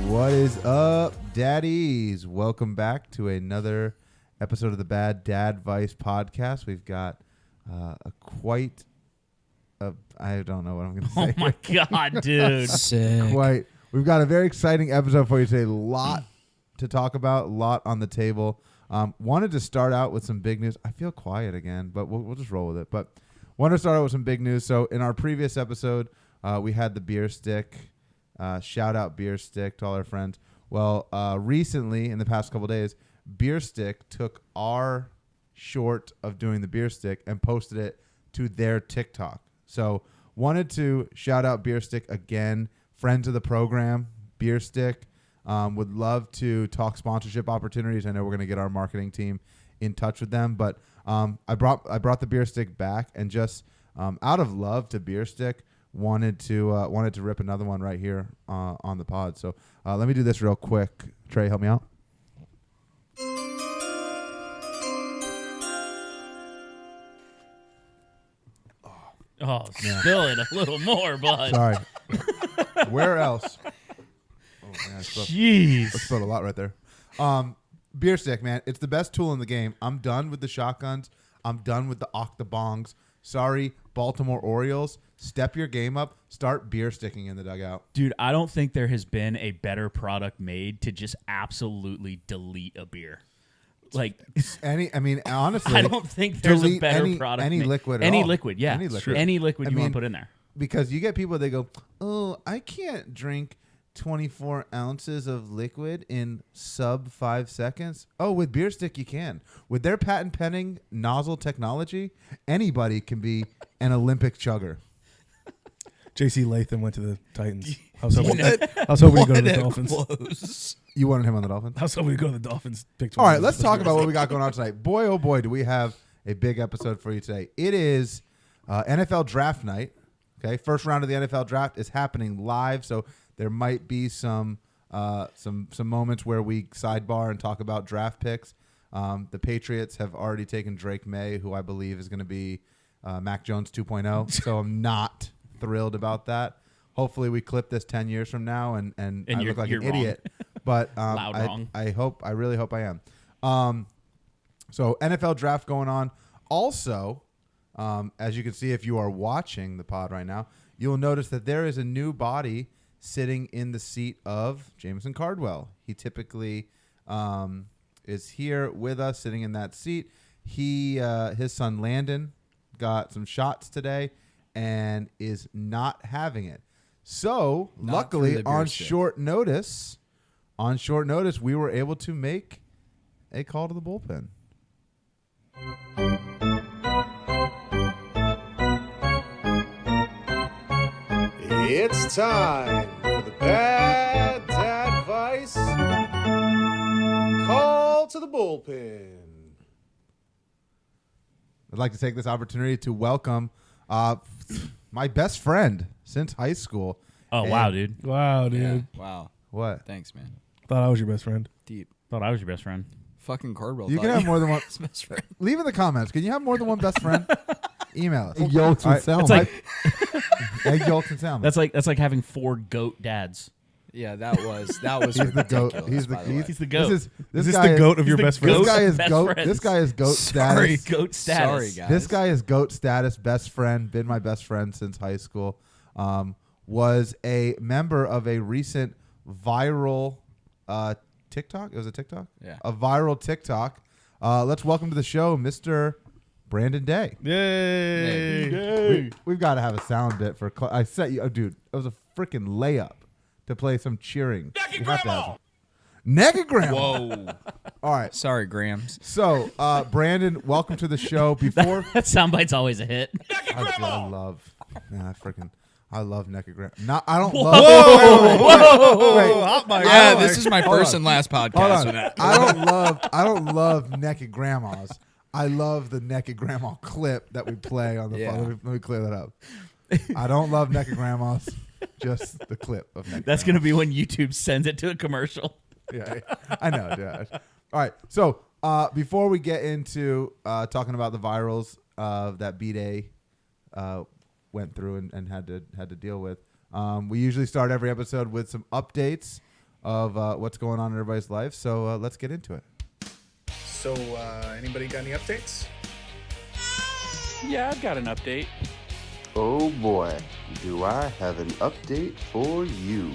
What is up, daddies? Welcome back to another episode of the Bad Dad Vice podcast. We've got I don't know what I'm going to say. Oh my God, dude. Sick. We've got a very exciting episode for you today. A lot to talk about, a lot on the table. Wanted to start out with some big news. I feel quiet again, but we'll just roll with it. But wanted to start out with some big news. So in our previous episode, we had the beer stick. Shout out Beer Stick to all our friends. Well, recently, in the past couple of days, Beer Stick took our short of doing the beer stick and posted it to their TikTok. So wanted to shout out Beer Stick again. Friends of the program, Beer Stick. Would love to talk sponsorship opportunities. I know we're going to get our marketing team in touch with them, but I brought the Beer Stick back, and just out of love to Beer Stick, wanted to rip another one right here on the pod. So let me do this real quick. Trey, help me out. Oh, spill it a little more, bud. Sorry. Where else? Oh man, I spilled a lot right there. Beer Stick, man, it's the best tool in the game. I'm done with the shotguns. I'm done with the octobongs. Sorry, Baltimore Orioles. Step your game up. Start beer sticking in the dugout. Dude, I don't think there has been a better product made to just absolutely delete a beer. Like honestly, I don't think there's a better product. Any liquid, any all. liquid, yeah, Any liquid. Any liquid you want to put in there. Because you get people that go, oh, I can't drink 24 ounces of liquid in sub 5 seconds. Oh, with Beer Stick you can. With their patent pending nozzle technology, anybody can be an Olympic chugger. J.C. Latham went to the Titans. I was hoping he'd go to the Dolphins. Close. You wanted him on the Dolphins? I was hoping he'd go to the Dolphins. All right, let's talk about what we got going on tonight. Boy, oh boy, do we have a big episode for you today. It is NFL draft night. Okay, first round of the NFL draft is happening live, so there might be some moments where we sidebar and talk about draft picks. The Patriots have already taken Drake May, who I believe is going to be Mac Jones 2.0. So I'm not thrilled about that. Hopefully we clip this 10 years from now and I look like an idiot. But I really hope I am. So NFL draft going on. Also, as you can see if you are watching the pod right now, you'll notice that there is a new body sitting in the seat of Jamison Cardwell. He typically is here with us, sitting in that seat. His son Landon got some shots today and is not having it. So luckily on short notice, we were able to make a call to the bullpen. It's time for the Bad Dad Vice Call to the Bullpen. I'd like to take this opportunity to welcome my best friend since high school. Oh, wow, dude. Wow, dude. Yeah. Wow. What? Thanks, man. Thought I was your best friend. Deep. Thought I was your best friend. Fucking Cardwell. You can have more than one. His best friend. Leave in the comments. Can you have more than one best friend? Email us. Egg yolks and salmon. It's like Egg yolks and salmon. that's like having 4 goat dads. Yeah, that was He's the goat. ridiculous, by the way. He's the goat. This Is guy the goat of your the best goat. friend? This guy is Best goat. friends. This guy is goat Sorry. status. Goat status. Sorry, guys. This guy is goat status. Best friend. Been my best friend since high school. Was a member of a recent viral TikTok. It was a TikTok. Yeah. A viral TikTok. Let's welcome to the show, Mr. Brandon Day. Yay! We've got to have a sound bit for. I set you, dude. It was a freaking layup to play some cheering. Naked Grandma. Whoa. All right. Sorry, Grams. So, Brandon, welcome to the show. Before That soundbite's always a hit. I love Naked Grandma. I don't Whoa. love. Wait. Yeah, this is my first and last Hold podcast. on. with that. I don't love Naked Grandmas. I love the Naked Grandma clip that we play on the Yeah. phone. Let me clear that up. I don't love Naked Grandmas. Just the clip of Naked That's going to be when YouTube sends it to a commercial. Yeah, I know. Yeah. All right. So before we get into talking about the virals that B-Day went through and had to deal with, we usually start every episode with some updates of what's going on in everybody's life. So let's get into it. So, anybody got any updates? Yeah, I've got an update. Oh boy, do I have an update for you.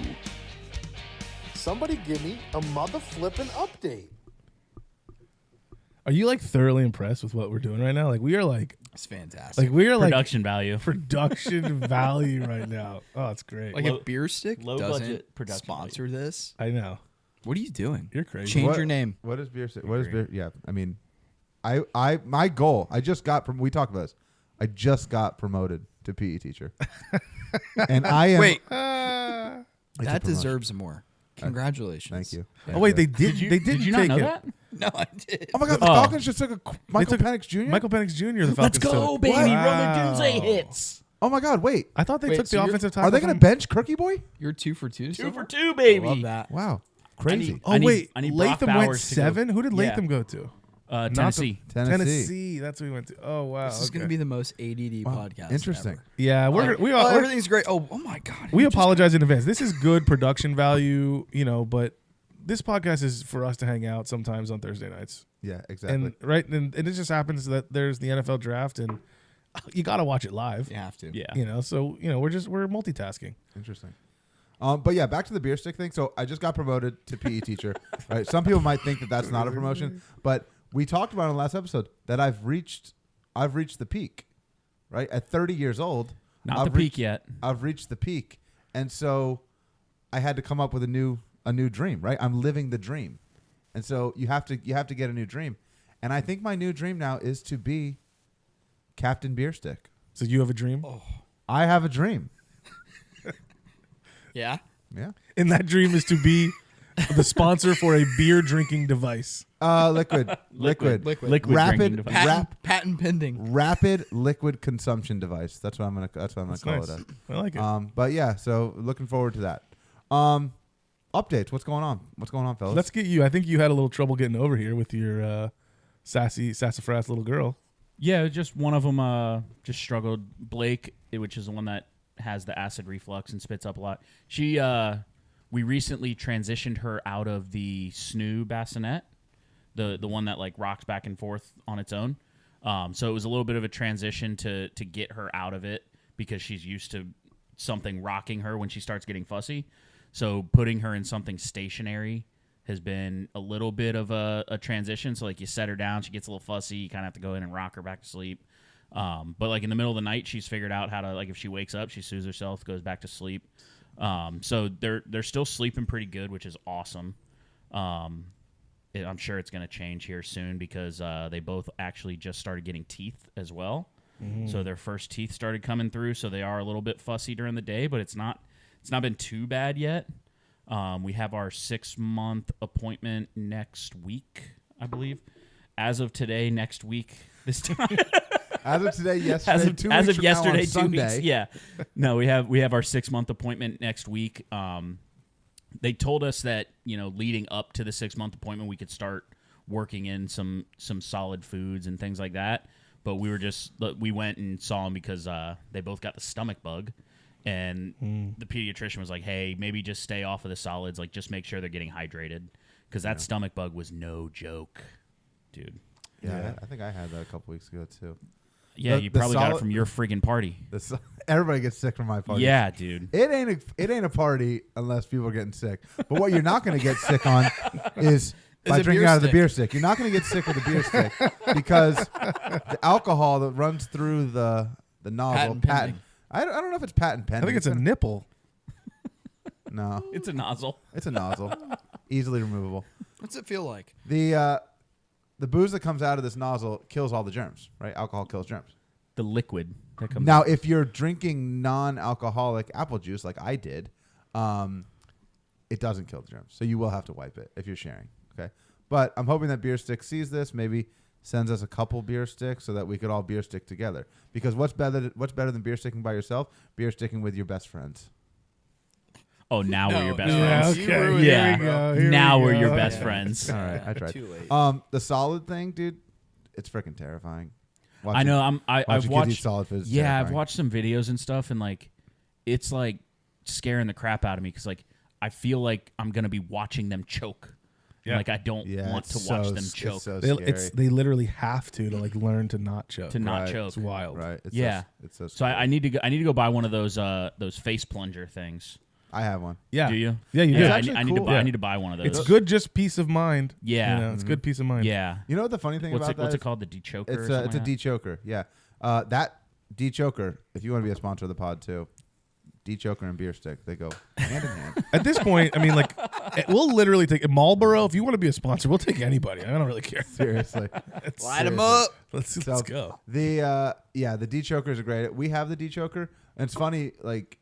Somebody give me a mother flippin' update. Are you like thoroughly impressed with what we're doing right now? Like we are like It's fantastic. we are like Production value. production value right now. Oh, it's great. Like Low- if Beer Stick low doesn't budget production sponsor this, I know. what are you doing? You're crazy. Change What- your name. What is beer? What is beer? Yeah, I mean, my goal. I just got. We talked about this. I just got promoted to PE teacher, and I am. Wait, It's a that promotion. deserves more. Congratulations. Thank you. Oh wait, they did. They didn't Did you not take know it. that? No, I did. Oh my God! The Oh. Falcons just took a Michael took Penix Jr. Michael Penix Jr. The Falcons Let's go, took. baby. Wow. Roman Doomsday hits. Oh my God! Wait, I thought they Wait, took so the you're- offensive tackle. are they going to from- bench Crookie Boy? You're 2 for 2. 2 for 2, baby. Love that. Wow, crazy. Oh I need- wait, I need Brock Latham went Bowers to go. 7. Who did Yeah. Latham go to? Not the- Tennessee. Tennessee. That's what we went to. Oh wow. This is going to be the most ADD podcast. Interesting. Ever. Yeah, Like, we oh, are. everything's great. Oh my God. We you just- apologize in advance. This is good production value, but this podcast is for us to hang out sometimes on Thursday nights. Yeah, exactly. And it just happens that there's the NFL draft and you got to watch it live. You have to. Yeah. So we're multitasking. Interesting. But yeah, back to the beer stick thing. So I just got promoted to PE teacher. Right. Some people might think that that's not a promotion, but we talked about in the last episode that I've reached the peak. Right at 30 years old. Not I've the peak reached- yet. I've reached the peak, and so I had to come up with a new dream. Right. I'm living the dream, and so you have to get a new dream, and I think my new dream now is to be Captain Beer Stick. So you have a dream? I have a dream. Yeah. Yeah. And that dream is to be the sponsor for a beer drinking device. Liquid. Liquid. Liquid Rapid drinking device. Patent pending. Rapid liquid consumption device. That's what I'm gonna call Nice. it. As. I like it. But yeah, so looking forward to that. Updates. What's going on? What's going on, fellas? Let's get you. I think you had a little trouble getting over here with your sassafras little girl. Yeah, just one of them just struggled. Blake, which is the one that has the acid reflux and spits up a lot. She, we recently transitioned her out of the snoo bassinet, the one that like rocks back and forth on its own. So it was a little bit of a transition to get her out of it because she's used to something rocking her when she starts getting fussy. So putting her in something stationary has been a little bit of a transition. So like you set her down, she gets a little fussy. You kind of have to go in and rock her back to sleep. But like in the middle of the night, she's figured out how to, like, if she wakes up, she soothes herself, goes back to sleep. So they're still sleeping pretty good, which is awesome. I'm sure it's going to change here soon because they both actually just started getting teeth as well. So their first teeth started coming through. So they are a little bit fussy during the day, but it's not been too bad yet. We have our 6-month appointment next week, I believe. As of today, next week, this time. as of today, yesterday, 2 weeks as of from now on yesterday, 2 Sunday. weeks. Yeah. No, we have our 6-month appointment next week. They told us that, leading up to the 6-month appointment, we could start working in some solid foods and things like that. But we went and saw them because they both got the stomach bug. And the pediatrician was like, hey, maybe just stay off of the solids. Like, just make sure they're getting hydrated. Because that stomach bug was no joke, dude. Yeah, I think I had that a couple weeks ago too. Yeah, The- you the probably got it solid- from your friggin' party. Everybody gets sick from my party. Yeah, dude. It ain't a party unless people are getting sick. But what you're not going to get sick on is by a drinking beer out of the stick. beer stick. You're not going to get sick with a beer stick because the alcohol that runs through the nozzle. Patent pending. I don't know if it's patent I pending. think it's a nipple. No, It's a nozzle. it's a nozzle, easily removable. What's it feel like? The booze that comes out of this nozzle kills all the germs. Right, alcohol kills germs. The liquid that comes Now, if you're drinking non-alcoholic apple juice like I did, it doesn't kill the germs. So you will have to wipe it if you're sharing. Okay, but I'm hoping that Beer Stick sees this, maybe sends us a couple beer sticks so that we could all beer stick together. Because what's better than beer sticking by yourself? Beer sticking with your best friends. Oh, now we're your best no, friends. you okay. ruined Yeah. Here we go. Here Now we we're go. your best Yeah. friends. All right, I tried. Too late. The solid thing, dude, it's freaking terrifying. I know. I've I've watched. solid food. is Yeah, I've terrifying. watched some videos and stuff, and like, it's like scaring the crap out of me because like I feel like I'm gonna be watching them choke. Yeah. Like I don't want to watch them choke. It's so They, scary. they literally have to like learn to not choke. To not Right. choke. It's wild. Right. It's Yeah. It's so So scary. I need to go buy one of those face plunger things. I have one. Yeah. Do you? Yeah, you Yeah, do. actually I need to cool. buy. Yeah. I need to buy one of those. It's good, just peace of mind. Yeah. You know, it's good peace of mind. Yeah. You know what the funny thing What's about it that? called? The dechoker. It's or a something it's a like that? dechoker. Yeah. That dechoker. If you want to be a sponsor of the pod too, dechoker and beer stick, they go hand in hand. At this point, I mean, like, we'll literally take Marlboro. If you want to be a sponsor, we'll take anybody. I don't really care. Seriously. Light them up. Let's So go. the dechokers are great. We have the dechoker, and it's funny. Like,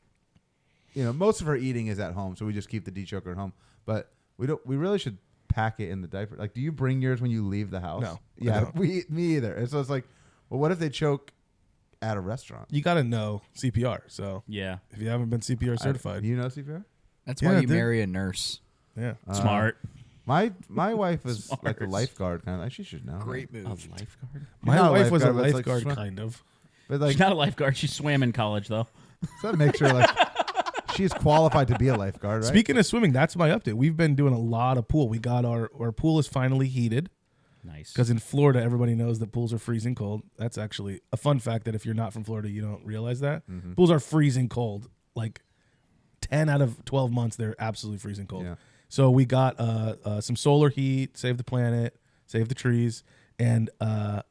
most of our eating is at home, so we just keep the dechoker at home. But we don't. We really should pack it in the diaper. Like, do you bring yours when you leave the house? No, I Yeah, don't. me either. And so it's like, well, what if they choke at a restaurant? You got to know CPR. So Yeah. if you haven't been CPR certified, Do you know CPR? That's Yeah, why you dude. marry a nurse. yeah. Smart. My wife is like a Smart. lifeguard kind of. Like, she should know. Great A move. lifeguard. My not a wife was a lifeguard, but it's like lifeguard, swim- kind of. But like, She's not a lifeguard. She swam in college though. so to make sure like she's qualified to be a lifeguard, right? Speaking of swimming, that's my update. We've been doing a lot of pool. We got our pool is finally heated Nice. because in Florida, everybody knows that pools are freezing cold. That's actually a fun fact that if you're not from Florida, you don't realize that. Mm-hmm. Pools are freezing cold. Like 10 out of 12 months, they're absolutely freezing cold. Yeah. So we got some solar heat, save the planet, save the trees, and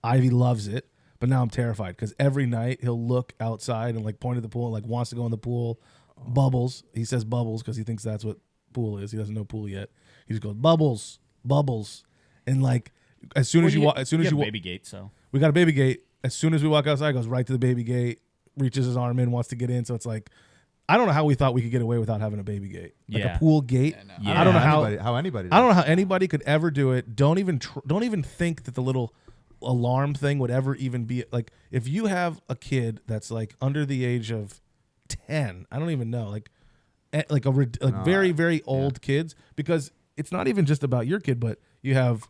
Ivy loves it. But now I'm terrified because every night he'll look outside and like point at the pool and like wants to go in the pool. Bubbles. He says bubbles because he thinks that's what pool is. He doesn't know pool yet. He just goes bubbles, bubbles, and like as soon as you walk, have baby gate, so we got a baby gate. As soon as we walk outside, goes right to the baby gate, reaches his arm in, wants to get in. So it's like, I don't know how we thought we could get away without having a baby gate, like Yeah. a pool gate. Yeah. I don't know how anybody. I don't know how anybody could ever do it. Don't even think that the little alarm thing would ever even be like. If you have a kid that's like under the age of 10, I don't even know, like very very old kids, because it's not even just about your kid, but you have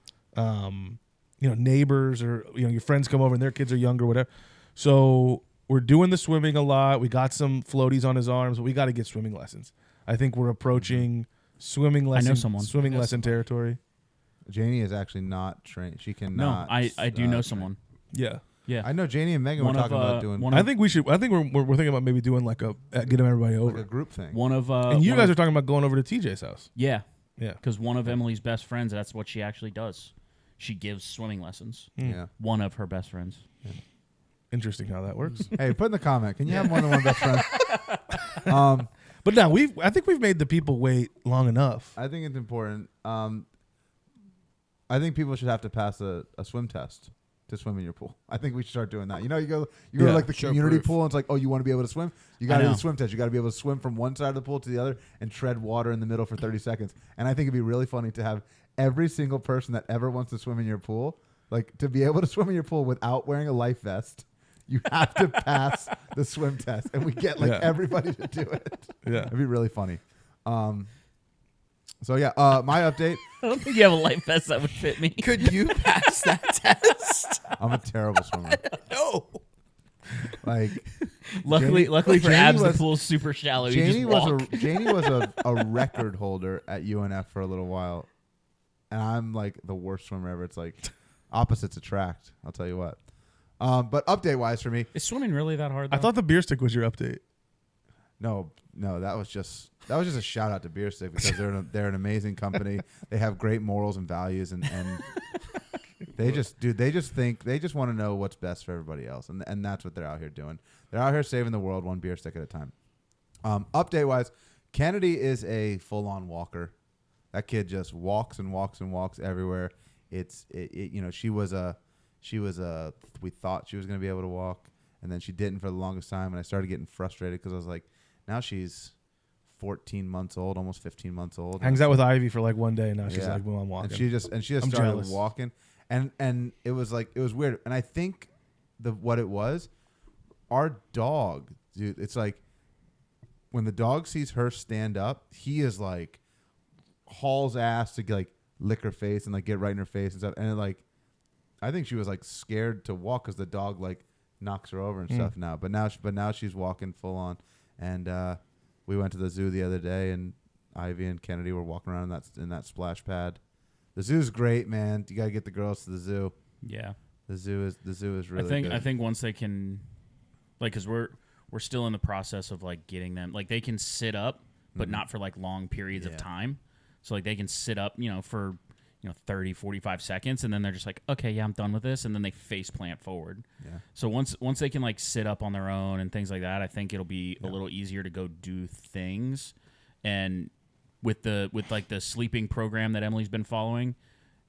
neighbors or your friends come over and their kids are younger, whatever. So we're doing the swimming a lot. We got some floaties on his arms, but we got to get swimming lessons. I think we're approaching swimming lesson someone. swimming lesson territory. Janie is actually not trained. She no, cannot. I do know someone. Yeah. Yeah. I know Janie and Megan were talking about doing one I of, think we're thinking about maybe doing like getting everybody over. like a group thing. one of And you one guys of- are talking about going over to TJ's house. yeah, Yeah. because one of Emily's best friends, that's what she actually does. She gives swimming lessons. Yeah. One of her best friends. Interesting how that works. Hey, put in the comment. Can you have more than one best friend? But now I think we've made the people wait long enough. I think it's important. I think people should have to pass a swim test to swim in your pool. I think we should start doing that. You go Yeah. to like the Show community proof. pool and it's like, oh, you want to be able to swim? You got to I do the know. swim test. You got to be able to swim from one side of the pool to the other and tread water in the middle for 30 seconds. And I think it'd be really funny to have every single person that ever wants to swim in your pool, like to be able to swim in your pool without wearing a life vest. You have to pass the swim test, and we get like Yeah. everybody to do it. Yeah. It'd be really funny. So yeah, my update. I don't think you have a life vest that would fit me. Could you pass that test? I'm a terrible swimmer. No. Like Luckily for Janie Abs, was- the pool's super shallow. You Janie just was walk. Janie was a record holder at UNF for a little while, and I'm like the worst swimmer ever. It's like opposites attract. I'll tell you what. But update wise for me, Is swimming really that hard? Though? I thought the beer stick was your update. no, that was just a shout out to Beer Stick because they're an amazing company. They have great morals and values, and they just want to know what's best for everybody else, and that's what they're out here doing. They're out here saving the world one beer stick at a time. Update wise, Kennedy is a full on walker. That kid just walks and walks and walks everywhere. We thought she was going to be able to walk, and then she didn't for the longest time, and I started getting frustrated because I was like, now she's 14 months old, almost 15 months old. Hangs out with Ivy for like one day, and now she's Yeah. like, well, I'm walking. And she just I'm started jealous. walking, and it was weird. And I think what it was, our dog, dude. It's like when the dog sees her stand up, he is like hauls ass to like lick her face and like get right in her face and stuff. And I think she was like scared to walk because the dog like knocks her over and stuff now. But now she's walking full on. And we went to the zoo the other day, and Ivy and Kennedy were walking around in that splash pad. The zoo's great, man. You gotta get the girls to the zoo. Yeah. The zoo is really good. I think once they can, like, because we're still in the process of like getting them, like they can sit up, but not for like long periods of time. So like they can sit up, for 30, 45 seconds, and then they're just like, okay, yeah, I'm done with this, and then they face plant forward. Yeah. So once they can like sit up on their own and things like that, I think it'll be a little easier to go do things. And with the sleeping program that Emily's been following,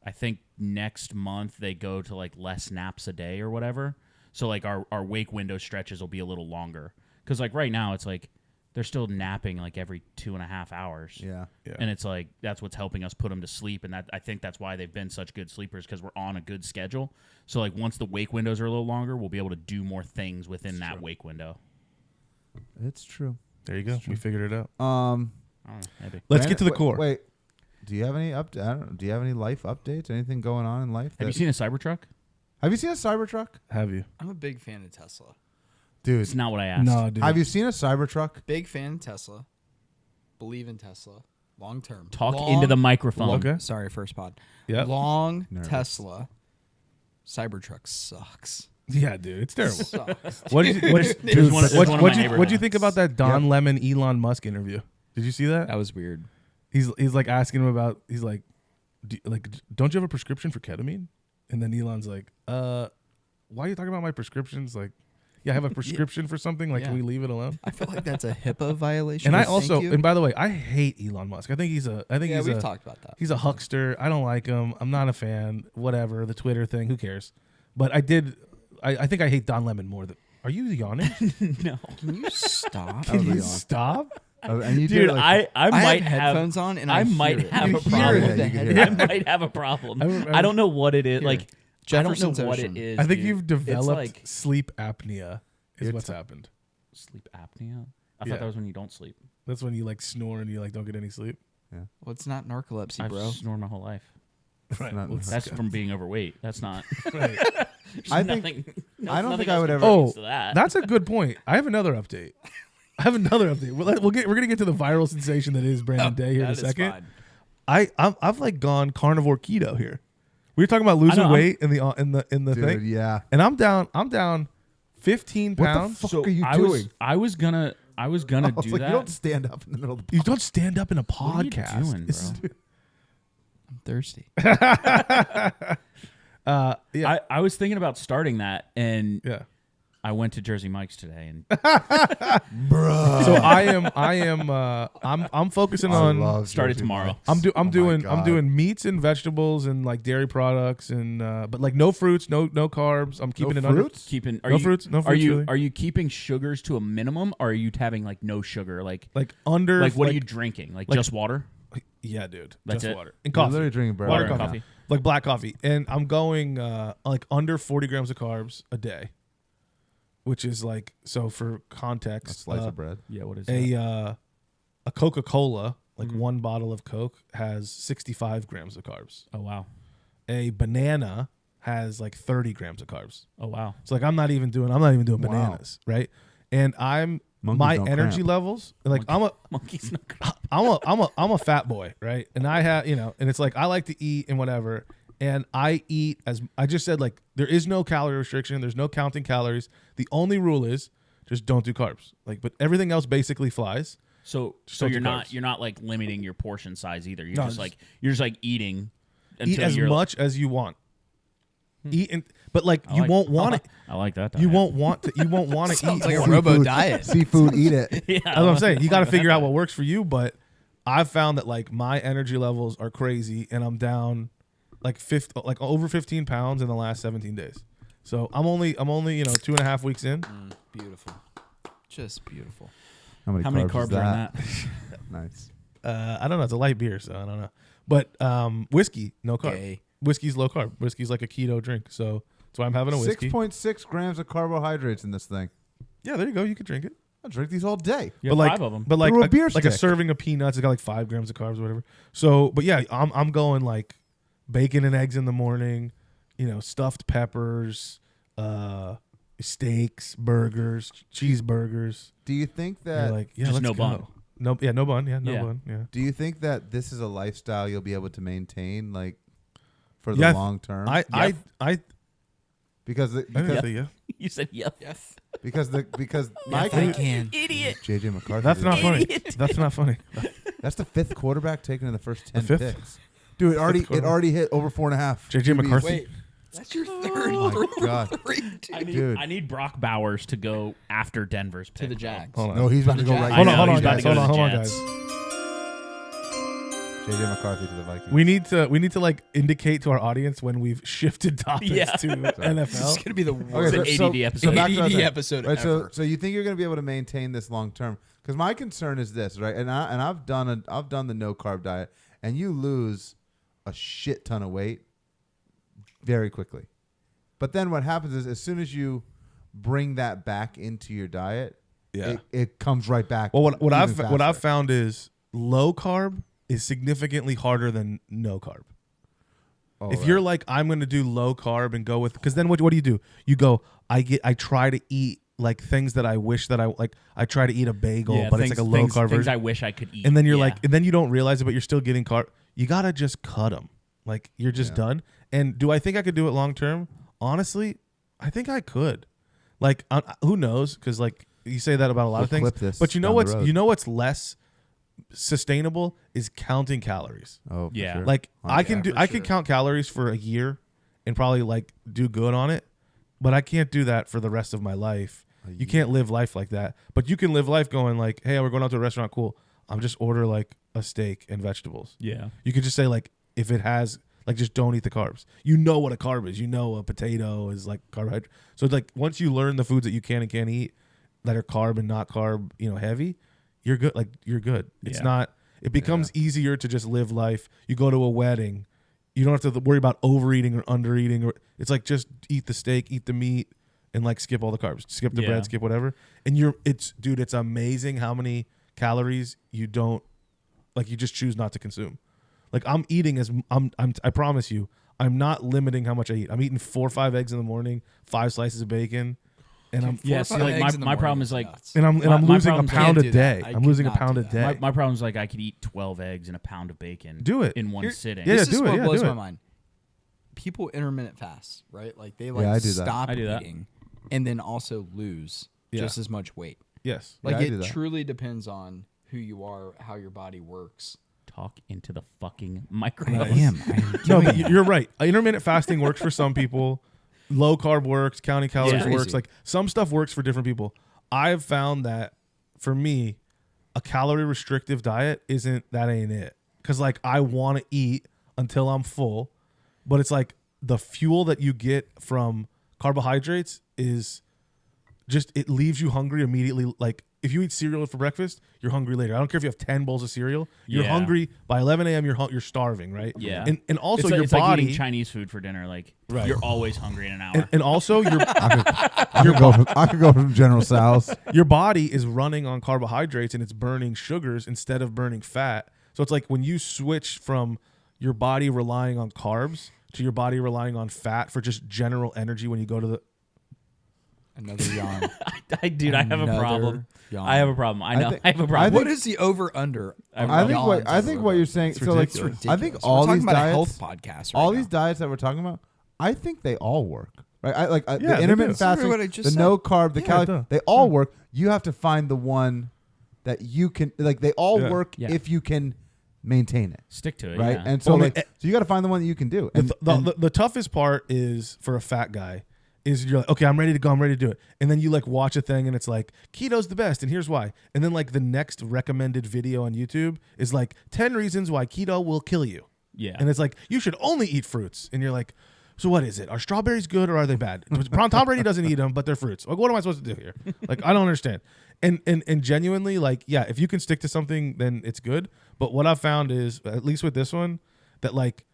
I think next month they go to like less naps a day or whatever. So like our wake window stretches will be a little longer. Because like right now it's like they're still napping like every 2.5 hours. Yeah. And it's like that's what's helping us put them to sleep. And that I think that's why they've been such good sleepers, because we're on a good schedule. So like once the wake windows are a little longer, we'll be able to do more things within that wake window. It's true. There you go. We figured it out. I don't know, maybe. Let's get to the core. Wait, do you have any do you have any life updates? Anything going on in life? Have you seen a Cybertruck? Have you seen a Cybertruck? Have you? I'm a big fan of Tesla. Dude, It's not what I asked. No, dude. have you seen a Cybertruck? Big fan of Tesla. Believe in Tesla. Long term. Talk into the microphone. Okay. Sorry, first pod. Yep. Long Nervous. Tesla. Cybertruck sucks. Yeah, dude, it's terrible. Sucks. What did you, There's one of my what'd you neighborhoods. think about that Don Lemon Elon Musk interview? Did you see that? That was weird. He's like asking him about. He's like, don't you have a prescription for ketamine? And then Elon's like, why are you talking about my prescriptions? Like, yeah, I have a prescription for something. Like, can Yeah. we leave it alone? I feel like that's a HIPAA violation. And I Thank also, you. and by the way, I hate Elon Musk. I think he's we've talked about that. He's a huckster. I don't like him. I'm not a fan. Whatever, the Twitter thing, who cares? But I think I hate Don Lemon more than. Are you yawning? No. Can you stop? Can you stop? And you Dude, did, like, I I might have headphones on, and I hear might it. have You a hear problem. it. Yeah, you can hear I it. might have a problem. I I don't know what it is. Here. Like, Jefferson's I don't know Ocean. what it is. I think dude. you've It's developed like sleep apnea. Is You're what's happened. sleep apnea. I Yeah. thought that was when you don't sleep. That's when you like snore and you like don't get any sleep. Well, it's not narcolepsy, I've bro. snored my whole life. Right. not- Well, That's from being overweight. That's not. right. I think- nothing, I don't nothing think I else would ever- contributes Oh, to that. that's a good point. I have another update. We're gonna get to the viral sensation that is Brandon Day here in a That is second. fine. I've like gone carnivore keto here. We were talking about losing weight in the dude, thing, yeah. and I'm down 15 What pounds. the fuck are you I doing? was gonna I was do like, that. You don't stand up in the middle of the You don't stand up in a What are you podcast. doing, bro? I'm thirsty. Yeah, I was thinking about starting that, and yeah. I went to Jersey Mike's today, and So I'm focusing on. started tomorrow. I'm my doing God. meats and vegetables and like dairy products and but like no fruits, no carbs. I'm keeping it under. fruits? keeping No fruits, Are really. you are you keeping sugars to a minimum, or are you having like no sugar? Like Like under. what are you drinking? Like just water? Yeah, dude. That's just it? water and You're coffee. literally drinking brown Water and coffee. coffee. Like black coffee, and I'm going like under 40 grams of carbs a day, which is like, so for A context, slice of bread. Yeah. What is that? a Coca-Cola, like Mhm. one bottle of Coke has 65 grams of carbs. Oh wow. A banana has like 30 grams of carbs. Oh wow. So like I'm not even doing Wow. bananas, right? And Monkeys my don't energy cramp. levels, like Monkeys. No I'm a fat boy, right? And I have, and it's like I like to eat and whatever. And I eat, as I just said, like there is no calorie restriction. There's no counting calories. The only rule is just don't do carbs. Like, but everything else basically flies. So don't you're do not carbs. like limiting your portion size either. You're No, just just- like eating Eat until as you're much as you want. Eat, but like I you like- won't want it. I like that. You diet. won't want to. You won't want to eat. Sounds like a more. robo diet. Seafood, eat it. Yeah. That's what I'm saying. You got to figure out what works for you. But I've found that like my energy levels are crazy, and I'm down like over 15 pounds in the last 17 days. So I'm only 2.5 weeks in. Beautiful. Just beautiful. How many carbs is are in that? Nice. I don't know. It's a light beer, so I don't know. But whiskey, no carb. Gay. Whiskey's low carb. Whiskey's like a keto drink. So that's why I'm having a whiskey. 6.6 grams of carbohydrates in this thing. Yeah, there you go. You could drink it. I'll drink these all day. You but have like, 5 of them. but like Through a beer like a stick. serving of peanuts, it's got like 5 grams of carbs or whatever. So, but yeah, I'm going like bacon and eggs in the morning, stuffed peppers, steaks, burgers, cheeseburgers. Do you think You're that like, yeah, Just let's no go. bun. No bun. Yeah, no Yeah. bun. Yeah. Do you think that this is a lifestyle you'll be able to maintain, like, for the Yeah, long term? I because think so, yeah. You said yep. Yes. because my Yes, I can. Idiot. JJ McCarthy. That's did not that. funny. Idiot. That's not funny. That's the 5th quarterback taken in the first 10 fifth? picks. Dude, it quarterback. already hit over 4.5. JJ McCarthy. Wait, that's your third. Oh my God. Dude. I need Brock Bowers to go after Denver's pick. To the Jags. Hold on. No, he's about to go Jags. right Hold I on, know, hold on, he's about guys. to go Hold on, to the guys. JJ McCarthy to the Vikings. We need to like indicate to our audience when we've shifted topics Yeah. to This is NFL. gonna be the Okay, worst It's an ADD episode. back to what I was ADD saying. episode Right, ever. so you think you're going to be able to maintain this long term? Because my concern is this, right? And I've done the no carb diet, and you lose a shit ton of weight very quickly. But then what happens is, as soon as you bring that back into your diet, it comes right back. Well, what even I've faster. found is low carb is significantly harder than no carb. Oh, If right. you're like, I'm going to do low carb and go with, because then what do? You go, I try to eat like things that I wish that I like. I try to eat a bagel, but it's like a low carb Things version. I wish I could eat. And then you're Yeah. like, and then you don't realize it, but you're still getting carb. You gotta just cut them. Like you're just done. And do I think I could do it long term? Honestly, I think I could. Like, who knows? Because like you say that about a lot We'll of things. clip this But you know down the what's road. less sustainable is counting calories. Oh, for Yeah. sure. Like I Yeah, can do, for I sure. can count calories for a year and probably like do good on it, but I can't do that for the rest of my life. You can't live life like that. But you can live life going like, hey, we're going out to a restaurant. Cool. I'm just order like a steak and vegetables. Yeah. You could just say like, if it has like, just don't eat the carbs. You know what a carb is. You know a potato is like carbohydrate. So it's like once you learn the foods that you can and can't eat that are carb and not carb, heavy, you're good. Like you're good. It's Yeah. not. It becomes easier to just live life. You go to a wedding, you don't have to worry about overeating or undereating. Or it's like just eat the steak, eat the meat, and like skip all the carbs, skip the Yeah. bread, skip whatever. And it's amazing how many calories you don't like. You just choose not to consume. Like I'm eating I promise you, I'm not limiting how much I eat. I'm eating 4 or 5 eggs in the morning, 5 slices of bacon, and I'm Yeah. See, like my problem is like I'm my losing a problem's- pound a Can't do that. day. I I'm losing a could not pound do a that. day. my problem is like I could eat 12 eggs and a pound of bacon. Do it. in one Here- sitting. Yeah, This is do it. what Yeah, blows do my it. mind. People intermittent fast, right? Like they I do that. stop I do that. eating and then also lose Yeah. just as much weight. Yes. Like I do it that. truly depends on who you are, how your body works. Talk into the fucking microphone. No, but you're right. Intermittent fasting works for some people. Low carb works. Counting calories Yeah. works. Crazy. Like some stuff works for different people. I've found that for me, a calorie restrictive diet that ain't it. Because like I want to eat until I'm full, but it's like the fuel that you get from carbohydrates is just, it leaves you hungry immediately. Like if you eat cereal for breakfast, you're hungry later. I don't care if you have 10 bowls of cereal. You're Yeah. hungry by 11 a.m. You're starving, right? Yeah. And also it's like, your it's like body eating Chinese food for dinner. Like Right. you're always hungry in an hour. and also I could go from General Sal's. your body is running on carbohydrates and it's burning sugars instead of burning fat. So it's like when you switch from your body relying on carbs to your body relying on fat for just general energy when you go to the Another yawn. I have a Another problem. yawn. I have a problem. I know. think- I have a I problem. think- What is the over under? I think what you're saying. So like, ridiculous. I think Ridiculous. all We're talking these about diets, a health podcast. Right all now. these diets that we're talking about, I think they all work. Right? Yeah, The they intermittent do. fasting, What I just the said. no carb, the Yeah, calorie, duh. they all work. You have to find the one that you can like. They all Yeah. work Yeah. if you can maintain it. Stick to it. Right, Yeah. and so Well, I mean, so you got to find the one that you can do. And, the toughest part is for a fat guy is you're like, okay, I'm ready to go, I'm ready to do it. And then you like watch a thing and it's like, keto's the best, and here's why. And then like the next recommended video on YouTube is like 10 reasons why keto will kill you. Yeah. And it's like, you should only eat fruits. And you're like, so what is it? Are strawberries good or are they bad? Tom Brady doesn't eat them, but they're fruits. Like, what am I supposed to do here? Like, I don't understand. And genuinely, like, yeah, if you can stick to something, then it's good. But what I've found is, at least with this one, that like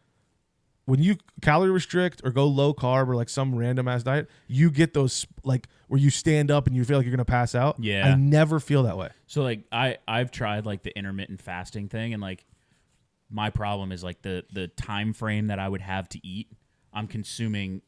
when you calorie restrict or go low carb or like some random ass diet, you get those like where you stand up and you feel like you're gonna pass out. Yeah. I never feel that way. So like I've tried like the intermittent fasting thing, and like my problem is like the time frame that I would have to eat. I'm consuming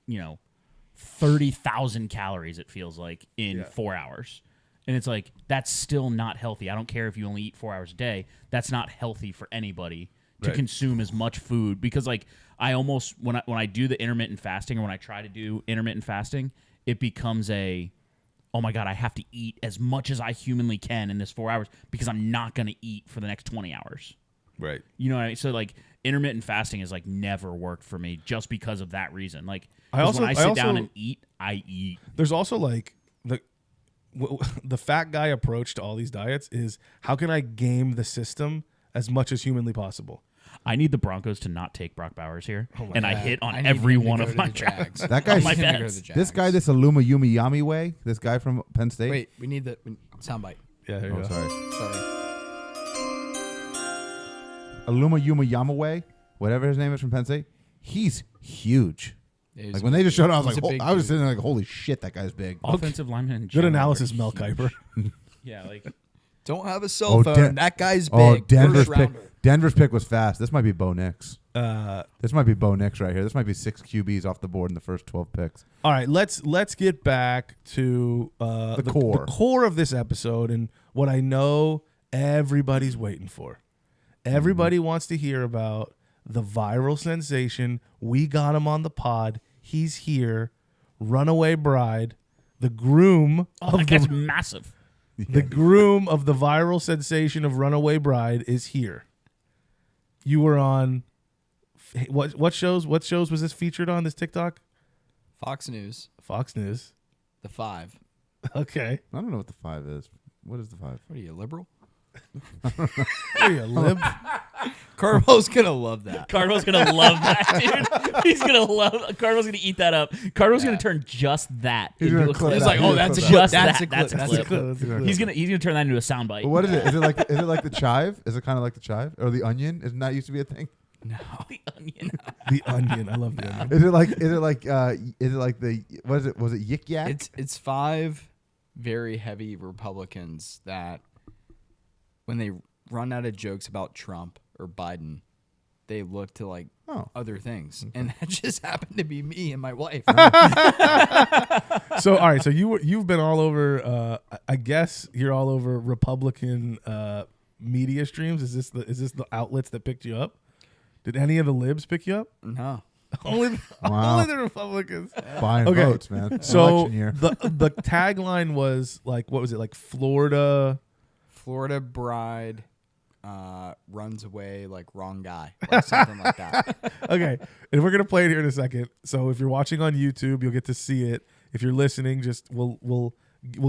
30,000 calories. It feels like in 4 hours, And it's like, that's still not healthy. I don't care if you only eat 4 hours a day. That's not healthy for anybody to consume as much food, because like I almost when I do the intermittent fasting, or when I try to do intermittent fasting, it becomes oh my God, I have to eat as much as I humanly can in this 4 hours because I'm not going to eat for the next 20 hours. Right. You know what I mean? So like intermittent fasting has like never worked for me just because of that reason. Like I also when I sit down and eat, I eat. There's also like the fat guy approach to all these diets is, how can I game the system as much as humanly possible? I need the Broncos to not take Brock Bowers here, and I hit on I need every him to one go of to my the drafts. Jags. That guy's my I need him to go to bets. the Jags. this guy, this Aluma Yumi Yami way. This guy from Penn State. Wait, we need the soundbite. Yeah, there you Oh, go. sorry. Sorry. Aluma Yuma Yamaway, whatever his name is from Penn State. He's huge. Yeah, he's Like a when they big just showed dude. up, I was He's like, a big I was dude. sitting there like, holy shit, that guy's big. Offensive lineman. Good analysis, Mel Kiper. Yeah, like Don't have a cell phone. Den- that guy's big. Oh, Denver's First pick. rounder. Denver's pick was fast. This might be Bo Nix. Uh, This might be Bo Nix right here. This might be 6 QBs off the board in the first 12 picks. all right, let's get back to The core. the core of this episode, and what I know everybody's waiting for. Everybody wants to hear about the viral sensation. We got him on the pod. He's here. Runaway bride, the groom oh, that of guy's the massive. the groom of the viral sensation of Runaway Bride is here. You were on what shows? What shows was this featured on, this TikTok? Fox News, Fox News. the 5. Okay. I don't know what the 5 is. What is the 5? What are you, liberal? Are you a lib? Carvel's gonna love that. Carvel's gonna love that, dude. He's gonna love. Carvel's gonna eat that up. Carvel's gonna turn just that He's into gonna a clip clip. that. He's oh, gonna that's a clip clip. just That's that. a clip. That's a That's a clip. clip. He's gonna turn that into a soundbite. But what is it? Is it like the chive? Is it kind of like the chive or the onion? Isn't that used to be a thing? No. The onion. The Onion. I love the Onion. Is it like the what is it? Was it Yik Yak? It's 5 very heavy Republicans that when they run out of jokes about Trump or Biden, they look to like other things. And that just happened to be me and my wife. So all right, so you've been all over. I guess you're all over Republican media streams. Is this the outlets that picked you up? Did any of the libs pick you up? No. Only the Republicans. Buying Okay. votes, man. So Election year. the tagline was like, what was it, like Florida? Florida bride runs away like wrong guy. Like something like that. Okay, and we're gonna play it here in a second. So if you're watching on YouTube, you'll get to see it. If you're listening, just we'll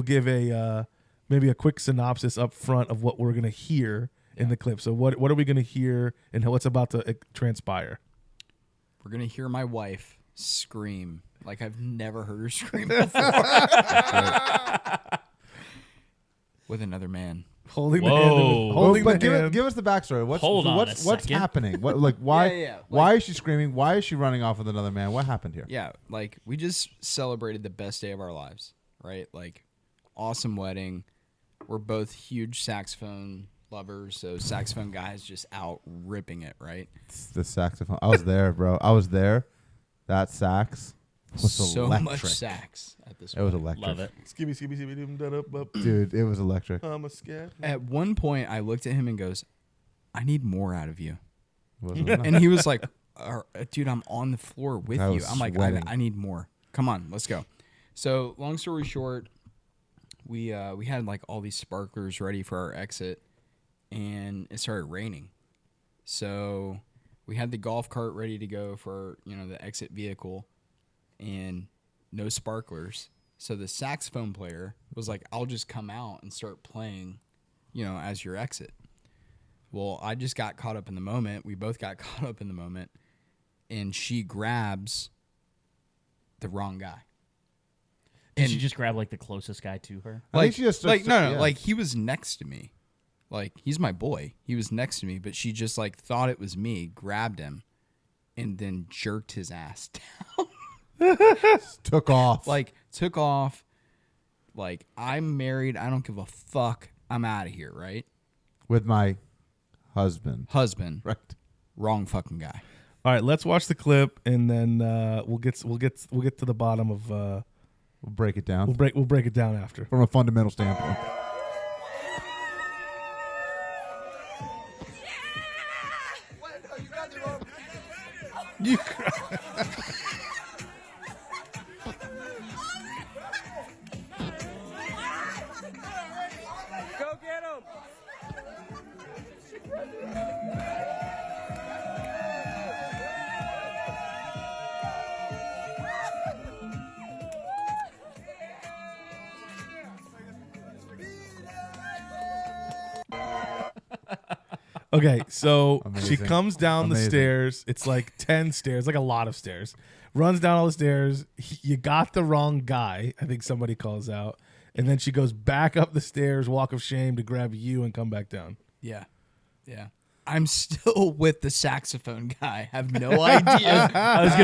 give a maybe a quick synopsis up front of what we're gonna hear in the clip. So what are we gonna hear and what's about to transpire? We're going to hear my wife scream like I've never heard her scream before. With another man. Holding Whoa. the hand. Holding but the hand. give us the backstory. Hold on a what's second. happening? What why Yeah. why is she screaming? Why is she running off with another man? What happened here? Yeah, like we just celebrated the best day of our lives, right? Like awesome wedding. We're both huge saxophone lovers, so saxophone guys just out ripping it, right? It's the saxophone. I was there, bro. I was there. That sax was So electric. much sax at this It was wedding. electric. Love it. Dude, it was electric. I'm a scared. At one point, I looked at him and goes, "I need more out of you," Wasn't it? and he was like, "Dude, I'm on the floor with I you." was I'm like, sweating. I need more. Come on, let's go." So, long story short, we had like all these sparklers ready for our exit, and it started raining. So we had the golf cart ready to go for the exit vehicle, and no sparklers. So the saxophone player was like, "I'll just come out and start playing, as your exit." Well, I just got caught up in the moment. We both got caught up in the moment, and she grabs the wrong guy. Did she just grab like the closest guy to her? I think she just like no, yeah. like he was next to me, like he's my boy. He was next to me, but she just like thought it was me, grabbed him, and then jerked his ass down. took off. Like took off. Like I'm married. I don't give a fuck. I'm out of here. Right? with my husband. Husband. Right. Wrong fucking guy. All right, let's watch the clip and then we'll get to the bottom of We'll break it down We'll break it down after. from a fundamental standpoint. You Go get him! Okay, so she Amazing. comes down the Amazing. stairs. It's like 10 stairs, like a lot of stairs. Runs down all the stairs. You got the wrong guy, I think somebody calls out. And then she goes back up the stairs, walk of shame, to grab you and come back down. Yeah. I'm still with the saxophone guy. Have no idea. I was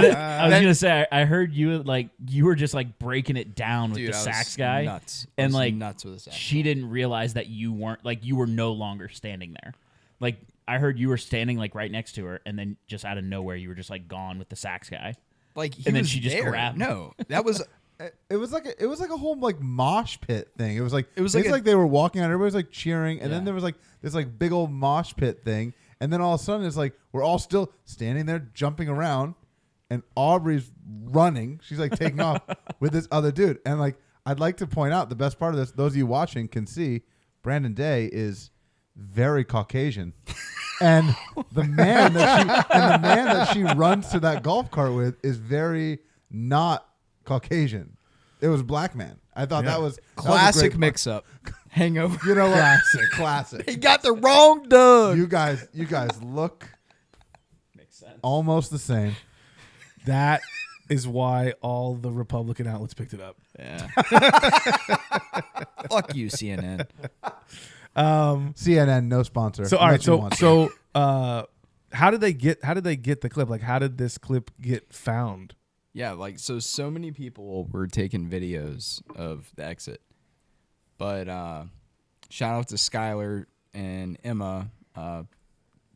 gonna say I heard you you were just like breaking it down with Dude, the I sax was guy. Nuts. And like nuts with the sax. she didn't realize that you weren't you were no longer standing there. Like I heard you were standing like right next to her, and then just out of nowhere you were just like gone with the sax guy. Like he and then was she just there. grabbed- No, that was It was like a whole like mosh pit thing. It was like like like they were walking out, everybody was like cheering, and Yeah. then there was like this like big old mosh pit thing, and then all of a sudden it's like we're all still standing there jumping around, and Aubrey's running. She's like taking off with this other dude, and like I'd like to point out the best part of this. Those of you watching can see Brandon Day is very Caucasian. And the man that she runs to that golf cart with is very not Caucasian. It was black man. I thought that was classic great mix-up. Hangover. You know what? Classic. He got the wrong Doug. You guys look Makes sense. almost the same. That is why all the Republican outlets picked it up. Yeah. Fuck you, CNN. CNN, no sponsor. So all right, unless you want to. how did they get the clip? Like, how did this clip get found? Yeah, like so many people were taking videos of the exit. But shout out to Skylar and Emma,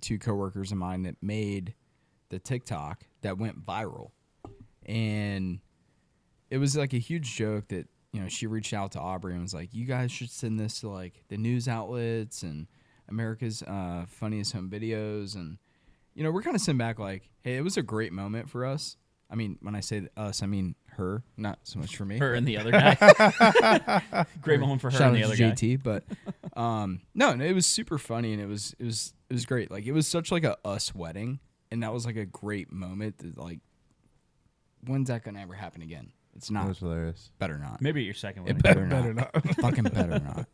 two coworkers of mine that made the TikTok that went viral. And it was like a huge joke that, she reached out to Aubrey and was like, you guys should send this to like the news outlets and America's funniest home videos. And, we're kind of sitting back like, hey, it was a great moment for us. I mean, when I say us, I mean her, not so much for me. Her and the other guy. Great moment for her Shout and the out other to guy. JT, but no, it was super funny and it was great. Like it was such like a us wedding, and that was like a great moment. That, like, when's that gonna ever happen again? It's That not. was hilarious. Better not. Maybe your second one. It better Better not. not. Fucking better not.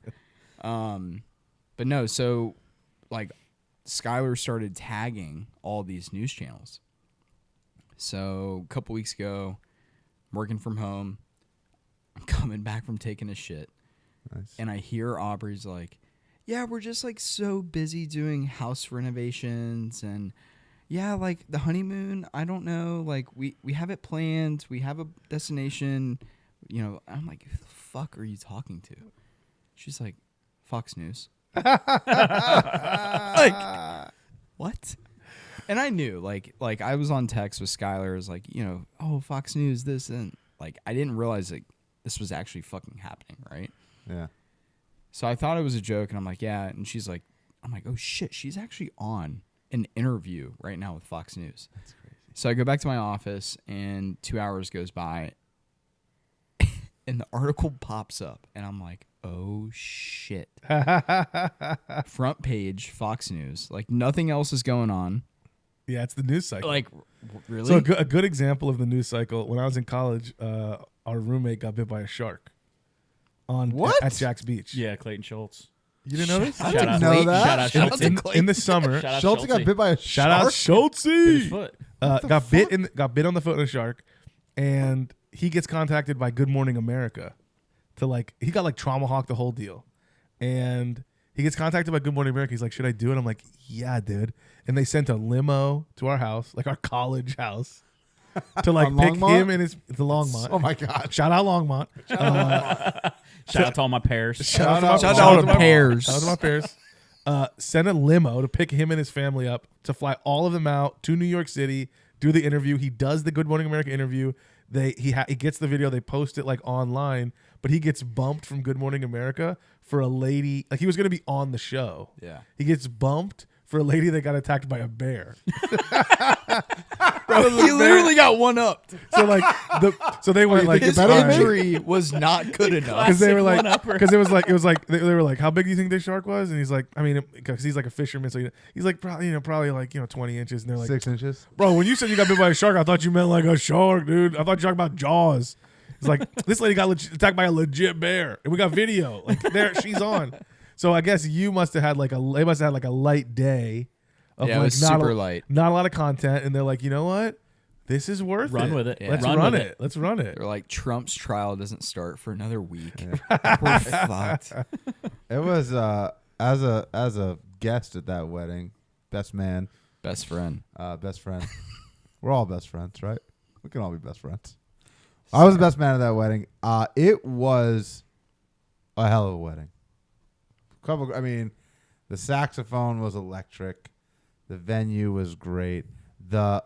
But no. So, like, Skylar started tagging all these news channels. So a couple weeks ago, I'm working from home. I'm coming back from taking a shit. Nice. And I hear Aubrey's like, yeah, we're just like so busy doing house renovations and yeah, like the honeymoon, I don't know, like we have it planned, we have a destination, I'm like, who the fuck are you talking to? She's like, Fox News. Like, what? And I knew, like I was on text with Skylar, was like, oh, Fox News, this, and like I didn't realize like this was actually fucking happening, right? Yeah. So I thought it was a joke, and I'm like, yeah. And she's like, I'm like, oh shit, she's actually on an interview right now with Fox News. That's crazy. So I go back to my office, and 2 hours goes by, and the article pops up, and I'm like, oh shit. Front page, Fox News. Like nothing else is going on. Yeah, it's the news cycle. Like, really? So a good example of the news cycle. When I was in college, our roommate got bit by a shark. What? At Jack's Beach. Yeah, Clayton Schultz. You didn't know this? I Shout didn't out. know that. Shout out Shout out Schultz. to In, Clayton. in the summer, Shout out Schultz got Schultzy. bit by a shout out shark? Schultz. His foot. Got bit on the foot of a shark, and he gets contacted by Good Morning America to he got trauma hawk the whole deal, and he gets contacted by Good Morning America. He's like, should I do it? I'm like, yeah, dude. And they sent a limo to our house, like our college house, to On pick Longmont? him and the Longmont. Oh my god. Shout out Longmont. Shout out to all my pairs. Shout Shout out to all the pairs. Shout out to my pairs. Sent a limo to pick him and his family up to fly all of them out to New York City, do the interview. He does the Good Morning America interview. he gets the video, they post it like online, but he gets bumped from Good Morning America for a lady. Like he was gonna be on the show. Yeah. He gets bumped for a lady that got attacked by a bear. Bro, he literally got one up. So like so they went like His injury was not good enough. because they were like one-upper. because it was like they were like, how big do you think this shark was? And he's like, I mean, because he's like a fisherman, so he's like probably like 20 inches. And they're like, 6 inches. bro, when you said you got bit by a shark, I thought you meant like a shark, dude. I thought you were talking about Jaws. It's like this lady got attacked by a legit bear, and we got video. Like there, she's on. So I guess you must have had they must have had like a light day. Of Yeah, it like was not super a, light. Not a lot of content, and they're like, you know what? This is worth Run it. with it. Yeah. Let's Run run with it. Let's run it. They're like, Trump's trial doesn't start for another week. We're fucked. It was as a guest at that wedding, best man, Best friend. best friend. We're all best friends, right? We can all be best friends. I was the best man at that wedding. It was a hell of a wedding. The saxophone was electric. The venue was great. The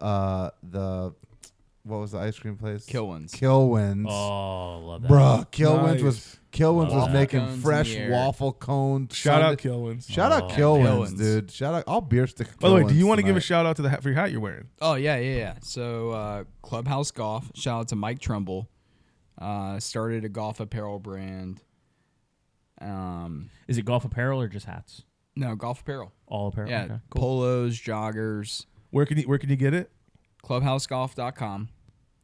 what was the ice cream place? Killwins. Killwins. Oh, love that. Bruh, Killwins Nice. was Waffle making cones in fresh the air. waffle cones. Shout out Kilwins. Shout out Oh, Killwins, Killwins. dude. Shout out. I'll beer stick. By the way, do you Killwins want to give a tonight. shout out to the hat for your hat you're wearing? Oh, yeah. So, Clubhouse Golf. Shout out to Mike Trumbull. Started a golf apparel brand. Is it golf apparel or just hats? No, golf apparel. All apparel. Yeah, Okay, cool. polos, joggers. Where can you get it? Clubhousegolf.com.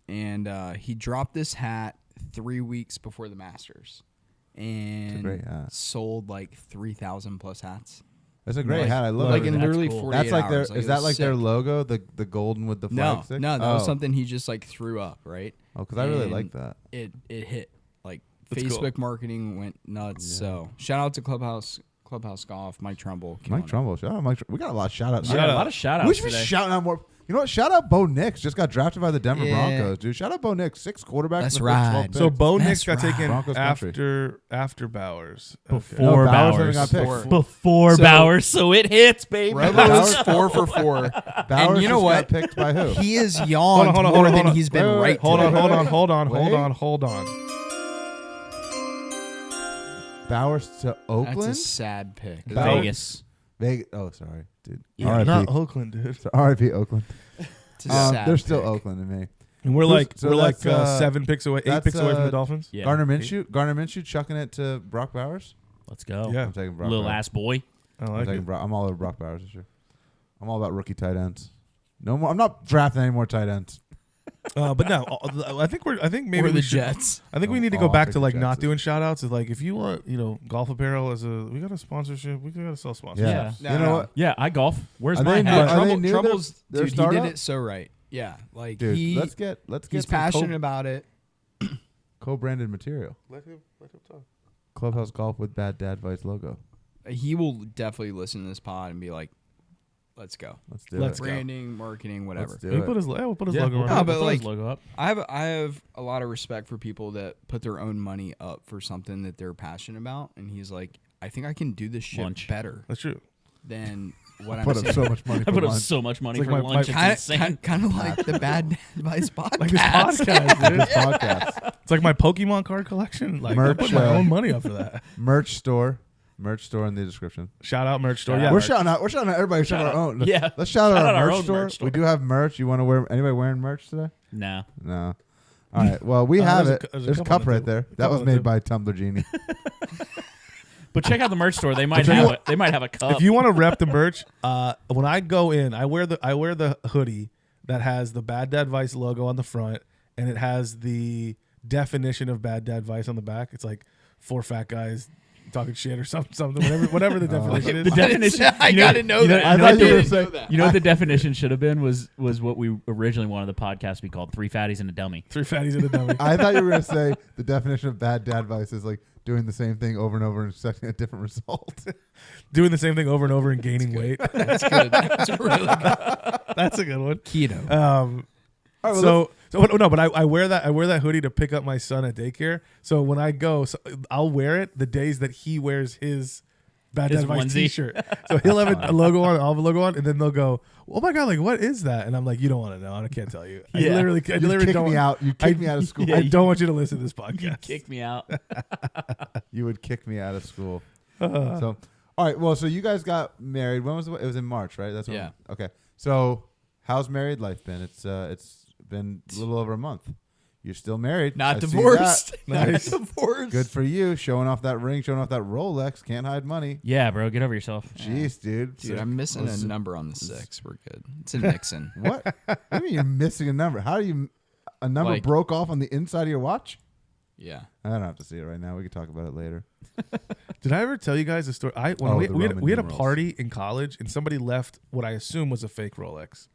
And he dropped this hat 3 weeks before the Masters. And great hat. sold like 3,000 plus hats. That's a great Like- hat. I love Like it. in That's literally cool. 48 That's like hours. their. It Is that was like their sick. logo? The golden with the flag No, stick? that oh. was something he just like threw up, right? Oh, because I really And like that. It hit. Like That's Facebook cool. marketing went nuts. So shout out to Clubhouse Golf, Mike Trumbull. killing Mike it. Trumbull. Shout out Mike. We got a lot of shout outs. Yeah, Shout a out. lot of shout outs We should be today. shouting out more. You know what? Shout out Bo Nix. Just got drafted by the Denver Yeah. Broncos, dude. Shout out Bo Nix. 6 quarterbacks. Let's in the first 12 ride. picks. So Bo Nix That's got right. taken Broncos country. after Bowers. Before No, Bowers Bowers. hasn't got picked. Before. Before So- Bowers, so it hits, baby. Robo's 4 for 4. Bowers and you know just what? got picked by who? He has yawned Hold on, more hold than on. he's been Wait, right. Hold to. on, hold on. Wait. Bowers to Oakland. That's a sad pick. Bowers- Vegas. Vegas. Oh, sorry, dude. Yeah, R.I.P. not Oakland, dude. So R.I.P. Oakland. It's a sad They're still pick. Oakland to me. And we're Who's- like so we're like that's, 7 picks away, 8 that's, picks away from the uh, Dolphins. Yeah. Gardner Minshew chucking it to Brock Bowers. Let's go. Yeah. I'm taking Brock Little Bowers. ass boy. I I'm like taking it. Brock. I'm all over Brock Bowers this year. I'm all about rookie tight ends. No more. I'm not drafting any more tight ends. But no, I think maybe Or we the should- Jets. I think we Oh, need to oh, go I'll back take to the like Jets. not doing shout outs. Is like if you want, golf apparel we got a sponsorship. We got to sell sponsorship. Yeah. Yeah. You know what? Yeah, I golf. Where's Are my they new- hat? are they Trumbull, new Trumbull's, their dude, he did startup? it so right. Yeah, like Dude, let's get he's some passionate about it. co-branded material. Let him talk. Clubhouse Golf with Bad Dad Vice logo. He will definitely listen to this pod and be like, "Let's go." Let's do Let's it. go. Branding, marketing, whatever. Let's do We'll it. put his logo Yeah, on we'll it. No, put but his like- logo up. I have a lot of respect for people that put their own money up for something that they're passionate about, and he's like, I think I can do this shit Lunch. better That's true. than what I'm Put up saying. so much money I for put up lunch. so much money It's for like my- lunch. my- It's insane. Kind of like the Bad Dad Advice podcast. Like this podcast, dude. This podcast. It's like my Pokemon card collection. Like I Merch, put my uh, own money up for that. Merch store in the description. Shout out merch store. Shout Yeah, out. We're shouting out everybody. Shout out Shout our out. own. Yeah. Let's shout out our merch own store. merch store. We do have merch. You want to wear? Anybody wearing merch today? No. No. All right. Well, we have there's it. a There's a couple cup that right do. there. A That couple was that made do. by Tumbler Genie. But check out the merch store. They might have it. They might have a cup. If you want to rep the merch, when I go in, I wear the hoodie that has the Bad Dad Vice logo on the front, and it has the definition of Bad Dad Vice on the back. It's like 4 fat guys talking shit or something. Whatever the definition is. the definition. I gotta know that. I You know thought what you were the- saying. you know what the definition should have been was what we originally wanted the podcast to be called: 3 fatties and a dummy. 3 fatties in a dummy. I thought you were going to say the definition of bad dad advice is like doing the same thing over and over and expecting a different result. Doing the same thing over and over and gaining weight. That's good. That's really good. That's a good one. Keto. All right, well, But I wear that hoodie to pick up my son at daycare. So when I go, I'll wear it the days that he wears his Bad His Dad Advice onesie. T-shirt. So he'll have a logo on, I'll have a logo on, and then they'll go, "Oh my god, like what is that?" And I'm like, "You don't want to know. I can't tell you. I Yeah. literally You don't kick me out. You kick me out of school. I don't want you to listen to this You podcast." kick me out. You would kick me out of school. So, all right. Well, so you guys got married. When was it? It was in March, right? That's when Yeah. Okay. So, how's married life been? It's been a little over a month. You're still married. Not I see divorced. that. Nice. Not divorced. Good for you. Showing off that ring. Showing off that Rolex. Can't hide money. Yeah, bro, get over yourself. Jeez, dude. Dude, I'm missing a number on the 6. We're good. It's a Nixon. What? What do you mean you're missing a number? How do you? A number Like- broke off on the inside of your watch? Yeah. I don't have to see it right now. We can talk about it later. Did I ever tell you guys the story? We the had a Roman party in college, and somebody left what I assume was a fake Rolex.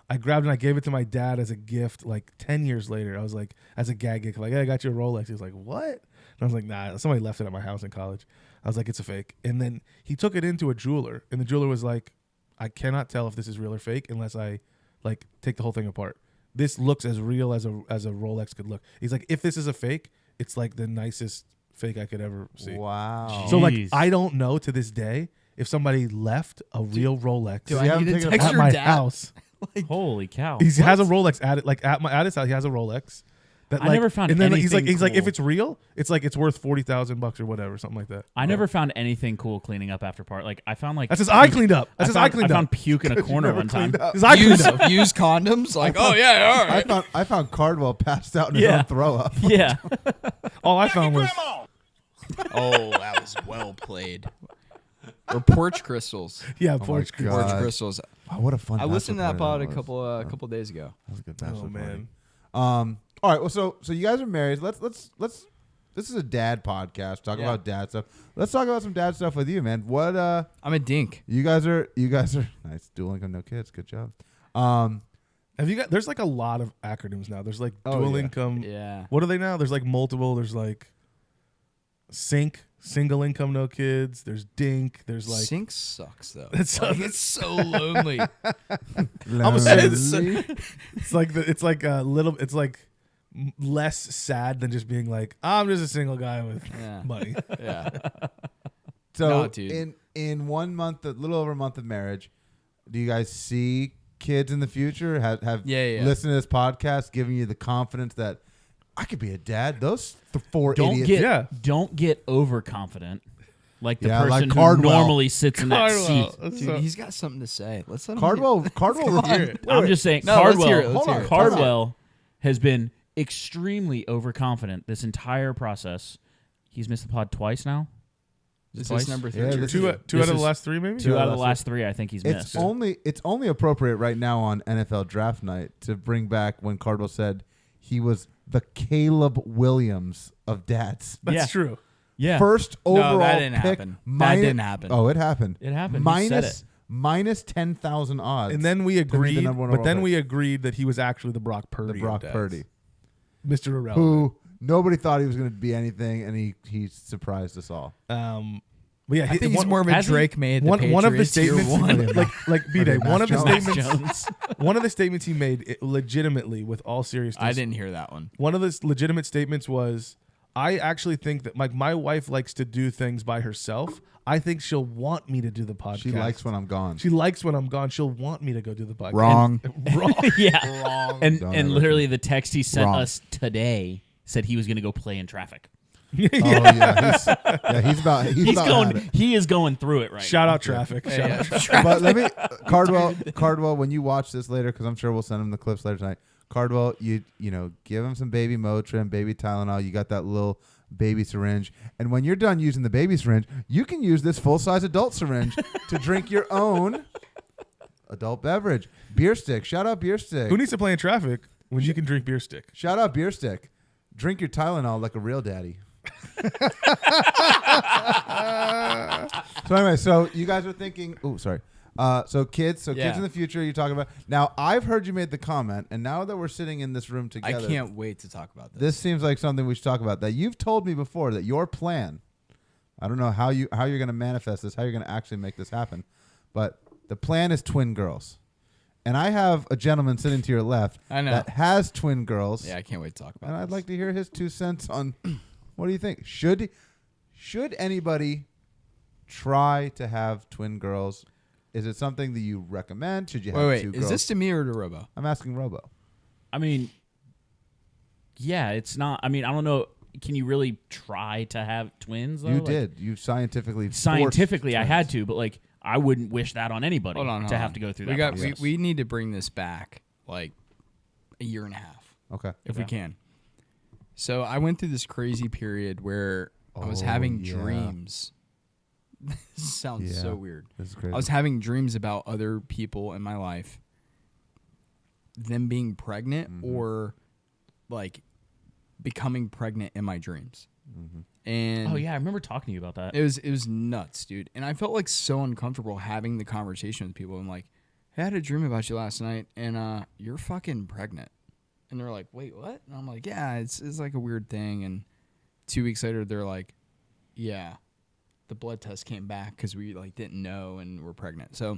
I grabbed it and I gave it to my dad as a gift like 10 years later. I was like, as a gag gift, like, hey, I got you a Rolex. He was like, what? And I was like, nah, somebody left it at my house in college. I was like, it's a fake. And then he took it into a jeweler, and the jeweler was like, I cannot tell if this is real or fake unless I like take the whole thing apart. This looks as real as a Rolex could look. He's like, if this is a fake, it's like the nicest fake I could ever see. Wow. So like, Jeez. I don't know to this day if somebody left a real Rolex Do you I haven't need to taken a text at your my dad? house. Holy cow. He has a Rolex at it, like at his house. He has a Rolex. That I like, never found and then he's like, anything if cool. it's real, it's like it's worth $40,000 or whatever, something like that. I never found anything cool cleaning up after part. Like I found like That's his eye cleaned up. That's his eye I cleaned up. found puke in a corner one time. His eye cleaned Use, up. use condoms? Like, oh, yeah, all right. I found Cardwell passed out in his Yeah. own throw up. Yeah. All I found was Oh, that was well played. Or porch crystals. porch. God. Porch crystals. Wow, what a fun. I listened to that pod a was. couple days ago. That was a good bachelor Oh man. party. All right. Well, so you guys are married. Let's. This is a dad podcast. Talk Yeah. about dad stuff. Let's talk about some dad stuff with you, man. What? I'm a dink. You guys are nice. Dual income, no kids. Good job. Have you got? There's like a lot of acronyms now. There's like dual yeah. income. Yeah. What are they now? There's like multiple. There's like single income, no kids. There's dink. There's like Sync sucks though. It's Like, so- it's so lonely. gonna say Lonely. it's like a little. It's like less sad than just being like, I'm just a single guy with Yeah. money. Yeah. So No, dude. in 1 month, a little over a month of marriage, do you guys see kids in the future? Have Yeah. listened to this podcast giving you the confidence that I could be a dad? Those four Don't idiots. don't get overconfident. Like the Yeah, like person who Cardwell. normally sits in that Cardwell. seat. That's Dude, so- he's got something to say. Let's let him Cardwell I'm just saying No, let's Cardwell hear it, let's hear it. Cardwell has been extremely overconfident this entire process. He's missed the pod twice now. This Twice? is number Yeah, 3. this two is- two this out of is- the last three, maybe. Two out of the last three, I think he's It's missed. it's only appropriate right now on NFL Draft Night to bring back when Cardwell said he was the Caleb Williams of dads. That's Yeah. true. Yeah. First overall that didn't pick. happen. That minus- didn't happen. Oh, it happened. It happened. He said Minus 10,000 odds. And then we to be the agreed, number one but overall then pick. we agreed that he was actually the Brock Purdy. the Brock of dads. Purdy, Mr. Irrelevant. who nobody thought he was going to be anything, and he surprised us all. But yeah, I think he's more of a has he- Drake made. one of the Patriots year statements, one. like B-Day, Mac one of the Jones. statements, one of the statements he made legitimately, with all seriousness, I didn't hear that one. One of the legitimate statements was, I actually think that like my wife likes to do things by herself. I think she'll want me to do the podcast. She likes when I'm gone. She likes when I'm gone. She'll want me to go do the podcast. Wrong. Wrong. Yeah. Wrong. And Don't and ever- literally the text he sent Wrong. us today said he was going to go play in traffic. Oh yeah, he's about He's about going. at it. He is going through it right Shout now. out traffic. Shout Yeah. out traffic. But let me, Cardwell, when you watch this later, because I'm sure we'll send him the clips later tonight. Cardwell, you know, give him some baby Motrin, baby Tylenol. You got that little baby syringe, and when you're done using the baby syringe, you can use this full size adult syringe to drink your own adult beverage. Beer Stick, shout out Beer Stick. Who needs to play in traffic when you can drink beer stick? Shout out Beer Stick. Drink your Tylenol like a real daddy. So anyway, so you guys are thinking, oh, sorry. So kids Yeah. in the future you're talking about. Now, I've heard you made the comment, and now that we're sitting in this room I together, can't wait to talk about this. this seems like something we should talk about. That you've told me before that your plan, I don't know how you're going to manifest this, how you're going to actually make this happen, but the plan is twin girls. And I have a gentleman sitting to your left I know. that has twin girls. Yeah, I can't wait to talk about And this. I'd like to hear his 2 cents on what do you think? Should anybody try to have twin girls? Is it something that you recommend? Should you have Wait, two is girls? this to me or to Robo? I'm asking Robo. I mean, yeah, it's not. I mean, I don't know. Can you really try to have twins? Though? You Like, did. You scientifically. Scientifically, forced I had twins. to, but like, I wouldn't wish that on anybody Hold on, to have to go through that. process. We need to bring this back like a year and a half Okay. if we can. So I went through this crazy period where I was having dreams. This sounds so weird. This is crazy. I was having dreams about other people in my life, them being pregnant or like becoming pregnant in my dreams. And Oh yeah, I remember talking to you about that. it was nuts, dude. And I felt like so uncomfortable having the conversation with people. I'm like, hey, I had a dream about you last night, and you're fucking pregnant. And they're like, wait, what? And I'm like, yeah, it's like a weird thing. And 2 weeks later, they're like, yeah, the blood test came back because we like didn't know and we're pregnant. So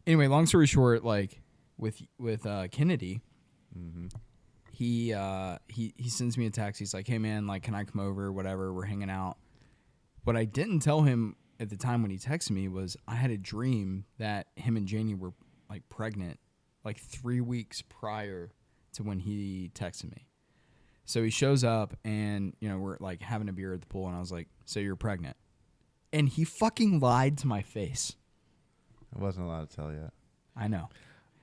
anyway, long story short, like with Kennedy, he sends me a text. He's like, hey man, like, can I come over? Whatever, we're hanging out. What I didn't tell him at the time when he texted me was I had a dream that him and Janie were like pregnant like 3 weeks prior to when he texted me. So he shows up and, you know, we're like having a beer at the pool and I was like, so you're pregnant. And he fucking lied to my face. I wasn't allowed to tell you. I know.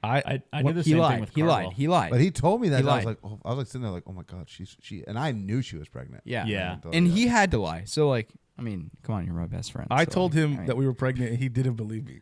I did the He same thing lied. with He Carwell. lied. He lied. But he told me that. He And I was lied. like, I was like sitting there like, oh my god, she, and I knew she was pregnant. Yeah. Yeah. And he had to lie. So like, I mean, come on, you're my best friend. I So, told like, him I mean, that we were pregnant, and he didn't believe me.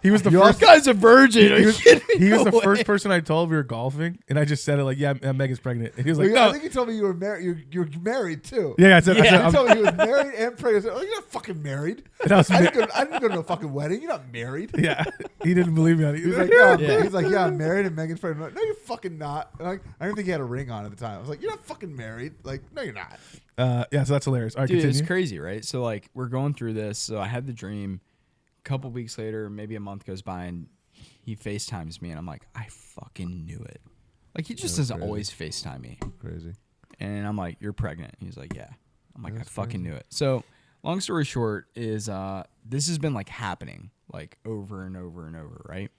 He was the this first. guy's a virgin. Are He you was, kidding me? he was No the way. first person I told we were golfing, and I just said it like, "Yeah, Megan's pregnant." And he was like, I "No." think he told me you were married. You're married too. Yeah, I said, Yeah. He I'm- told me he was married and pregnant. I said, oh, you're not fucking married. and I was I didn't go to a fucking wedding. You're not married. yeah, he didn't believe me on it. He's like, yeah, he's like, yeah, I'm married and Megan's pregnant. I'm like, no, you're fucking not. And I didn't think he had a ring on at the time. I was like, you're not fucking married. Like, no, you're not. Yeah, so that's hilarious. All right, Dude, it's continue. crazy, right? So like, we're going through this. So I had the dream. A couple weeks later, maybe a month goes by, and he FaceTimes me, and I'm like, I fucking knew it. Like, he just doesn't crazy. always FaceTime me. Crazy. And I'm like, you're pregnant. He's like, yeah. I'm like, That's I fucking crazy. knew it. So long story short is this has been like happening like over and over and over, right?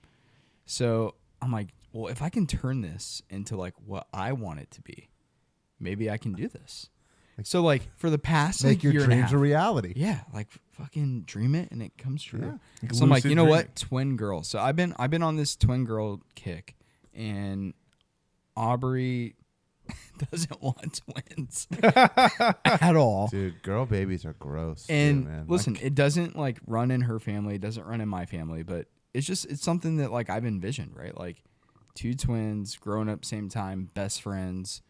So I'm like, well, if I can turn this into like what I want it to be, maybe I can do this. So like for the past Make like your year and a dreams half, a reality. yeah, like fucking dream it and it comes true. Yeah. So I'm like, Lucid you know dreaming. what? Twin girls. So I've been on this twin girl kick, and Aubrey doesn't want twins at all. Dude, girl babies are gross. And too, man. listen, it doesn't like run in her family, it doesn't run in my family, but it's something that like I've envisioned, right? Like two twins growing up same time, best friends,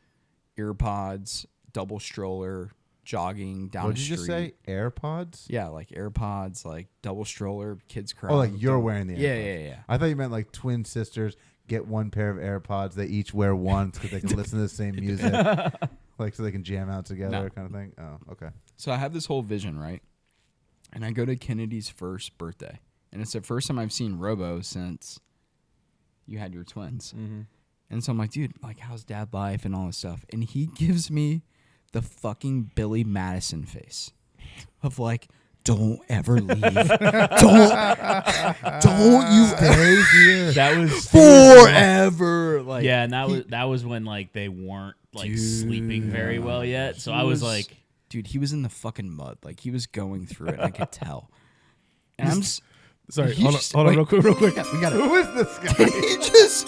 earpods, double stroller, jogging down what the did you street. just say? AirPods? Yeah, like AirPods, like double stroller, kids crying. Oh, like you're wearing the AirPods. Yeah. I thought you meant like twin sisters get one pair of AirPods. They each wear one because they can listen to the same music, like so they can jam out together, No. kind of thing. Oh, okay. So I have this whole vision, right? And I go to Kennedy's first birthday, and it's the first time I've seen Robo since you had your twins. Mm-hmm. And so I'm like, dude, like, how's dad life and all this stuff? And he gives me the fucking Billy Madison face of like, don't ever leave. don't you Stay here. That was forever. Like, yeah, and that was when like they weren't like sleeping very well yet. So I was like, dude, he was in the fucking mud. Like he was going through it. I could tell. And I'm just, Sorry, he hold just- on, wait. real quick. we got Who is this guy? Did he just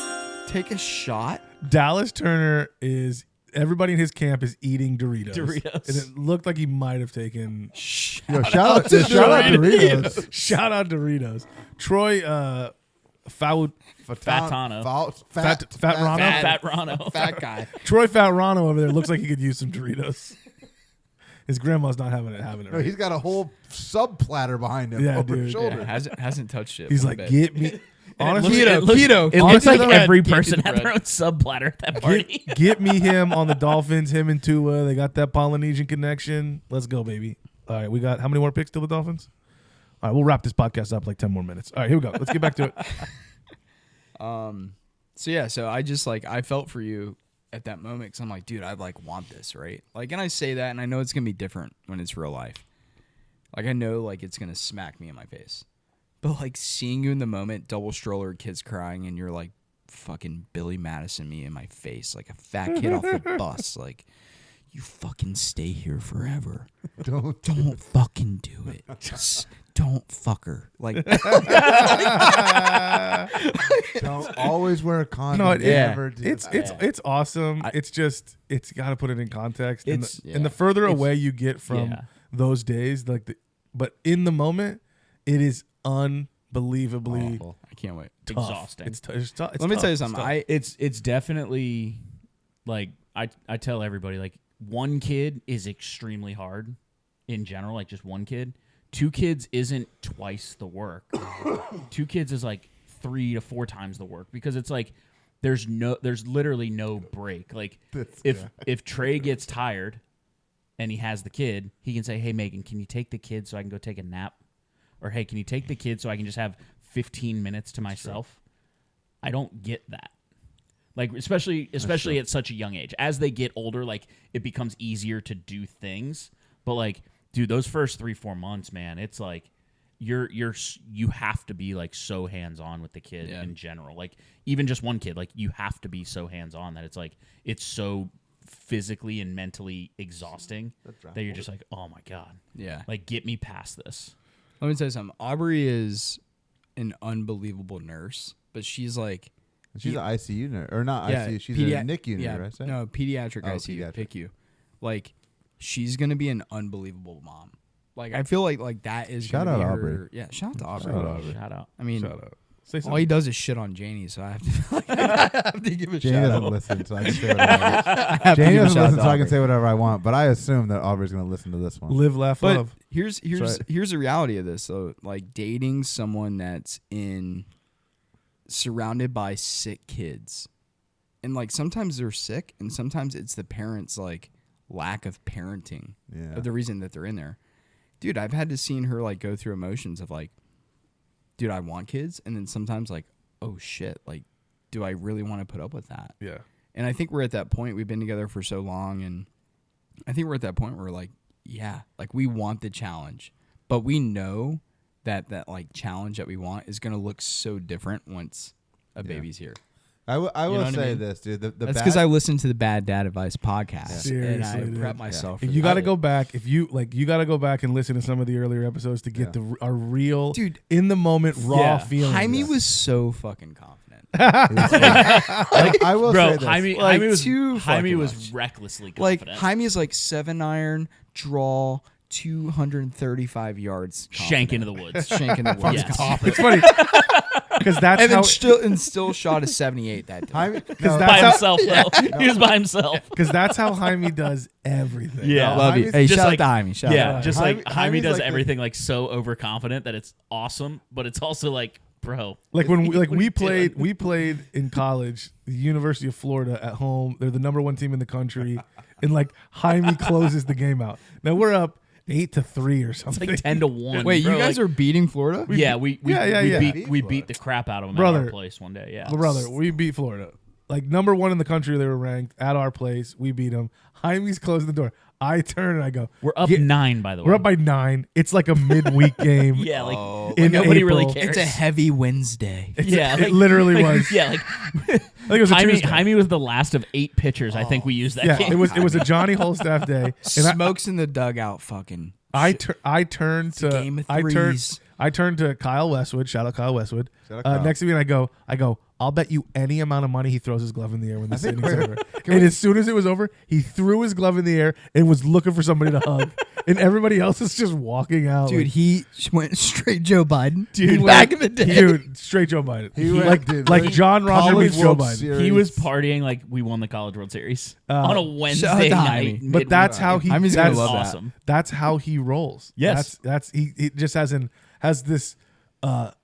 take a shot? Dallas Turner is everybody in his camp is eating Doritos. Doritos. And it looked like he might have taken Yo, shout out Doritos. shout out Doritos. Troy Fatano. Fat Rano? Fat Rano. Fat guy. Troy Rano over there looks like he could use some Doritos. His grandma's not having it No, right. he's got a whole sub platter behind him Yeah, over dude. his Yeah, shoulder. hasn't touched it. He's one like, bit. get me. Honestly, Keto, keto. It looks Honestly, like though, every get person the had their bread. own sub platter at that party. get me him on the Dolphins, him and Tua. They got that Polynesian connection. Let's go, baby. All right, we got how many more picks to the Dolphins? All right, we'll wrap this podcast up like 10 more minutes. All right, here we go. Let's get back to it. So yeah, so I just like I felt for you at that moment because I'm like, dude, I like want this, right? Like, and I say that, and I know it's gonna be different when it's real life. Like, I know, like, it's going to smack me in my face. But, like, seeing you in the moment, double stroller, kids crying, and you're, like, fucking Billy Madison me in my face, like a fat kid off the bus. Like, you fucking stay here forever. Don't fucking do it. Just don't fuck her. Like, Don't always wear a condom. No, Never do it's that. it's awesome. It's just it's got to put it in context. And It's- and the further it's- away you get from yeah. those days, but in the moment, it is unbelievably Awful. I can't wait. tough. Exhausting. It's tough. Let me tell you something. It's definitely like I tell everybody, like, one kid is extremely hard in general, like just one kid. 2 kids isn't twice the work. 2 kids is like 3 to 4 times the work, because it's like there's literally no break. Like, if Trey gets tired and he has the kid, he can say, "Hey Megan, can you take the kid so I can go take a nap?" Or, "Hey, can you take the kid so I can just have 15 minutes to myself?" I don't get that. Like, especially at such a young age. As they get older, like, it becomes easier to do things. But, like, dude, those first 3-4 months, man, it's like you have to be, like, so hands-on with the kid in general. Like, even just one kid, like, you have to be so hands-on that it's like it's so physically and mentally exhausting that you're just like, oh my God. Yeah. Like, get me past this. Let me tell you something. Aubrey is an unbelievable nurse, but she's like, She's an ICU nurse, or not yeah, ICU. She's pedia- a NICU yeah, nurse, right? No, pediatric Oh, ICU, pediatric. PICU. Like, she's gonna be an unbelievable mom. Like, I feel like that is Shout gonna out be Aubrey. her. Yeah, shout out to Aubrey. Shout out Aubrey. Shout out. I mean, Shout out. Say all something. he does is shit on Janie, so I have to, like, I have to give a Jane shout doesn't out. listen, so I can say whatever. I have to Jane give a doesn't shout listen, out so to I can Aubrey. say whatever I want. But I assume that Aubrey's going to listen to this one. Live, laugh, But love. here's right. here's the reality of this. So, like, dating someone that's surrounded by sick kids, and, like, sometimes they're sick, and sometimes it's the parents' like lack of parenting Yeah. of the reason that they're in there. Dude, I've had to seen her, like, go through emotions of, like, dude, I want kids, and then sometimes, like, oh shit, like, do I really want to put up with that? Yeah. And I think we're at that point. We've been together for so long, and I think we're at that point where we're like, yeah, like, we want the challenge, but we know that like challenge that we want is gonna look so different once a baby's here. I will know what I say mean? this, dude. The That's bad- because I listened to the Bad Dad Advice podcast, and I Seriously, dude. prep myself. For If you this. got to go back, you got to go back and listen to some of the earlier episodes to get a real, Dude, in the moment, raw yeah. feeling. Jaime was so fucking confident. I will Bro, say this. Jaime, Like, Jaime was too Jaime fucking was much. recklessly Like, confident. Jaime is like 7-iron draw, 235 yards, Shank confident. into the woods. Shank in the woods. Yes. It's funny because that's And how. then still shot a 78 that day. Jaime, Because by that's how. himself, though. He was by himself. Because that's how Jaime does everything. Yeah. Love you. Jaime's Hey, just shout like- out to Jaime. Shout Yeah, out. just Jaime- like Jaime Jaime's does like everything like so overconfident that it's awesome, but it's also like, bro. Like when we, What are you doing? we played in college, the University of Florida at home. They're the #1 team in the country, and like Jaime closes the game out. Now we're up 8-3 or It's something. like 10-1. Wait, bro. you guys like, are beating Florida? Yeah, we yeah. beat the crap out of them at Brother. our place one day. Yeah, Brother, we beat Florida. Like #1 in the country, they were ranked at our place. We beat them. Jaime's closing the door. I turn and I go, we're up "Get- 9 by the way. We're up by 9. It's like a midweek game. Yeah, like, in nobody really April. cares. It's a heavy Wednesday. yeah, it literally like, was. Yeah, like I think it was a Jaime, Tuesday. Jaime was the last of 8 pitchers I think we used that Yeah, game. it was a Johnny Holstaff day. And Smokes in the dugout, fucking. I turned to game of I turned threes. I turned to Kyle Westwood. Shout out Kyle Westwood. Shout out Kyle. Next to me, and I go. I'll bet you any amount of money he throws his glove in the air when the inning's over. And as soon as it was over, he threw his glove in the air and was looking for somebody to hug. And everybody else is just walking out. Dude, like, he went straight Joe Biden. dude, back in the day. dude, straight Joe Biden. He went, like dude, like like John Roger College meets Joe World Biden. Series. He was partying like we won the College World Series on a Wednesday Shout out to night. Jaime. But that's how he. Jaime's gonna That's love that. awesome. That's how he rolls. Yes. That's he just has this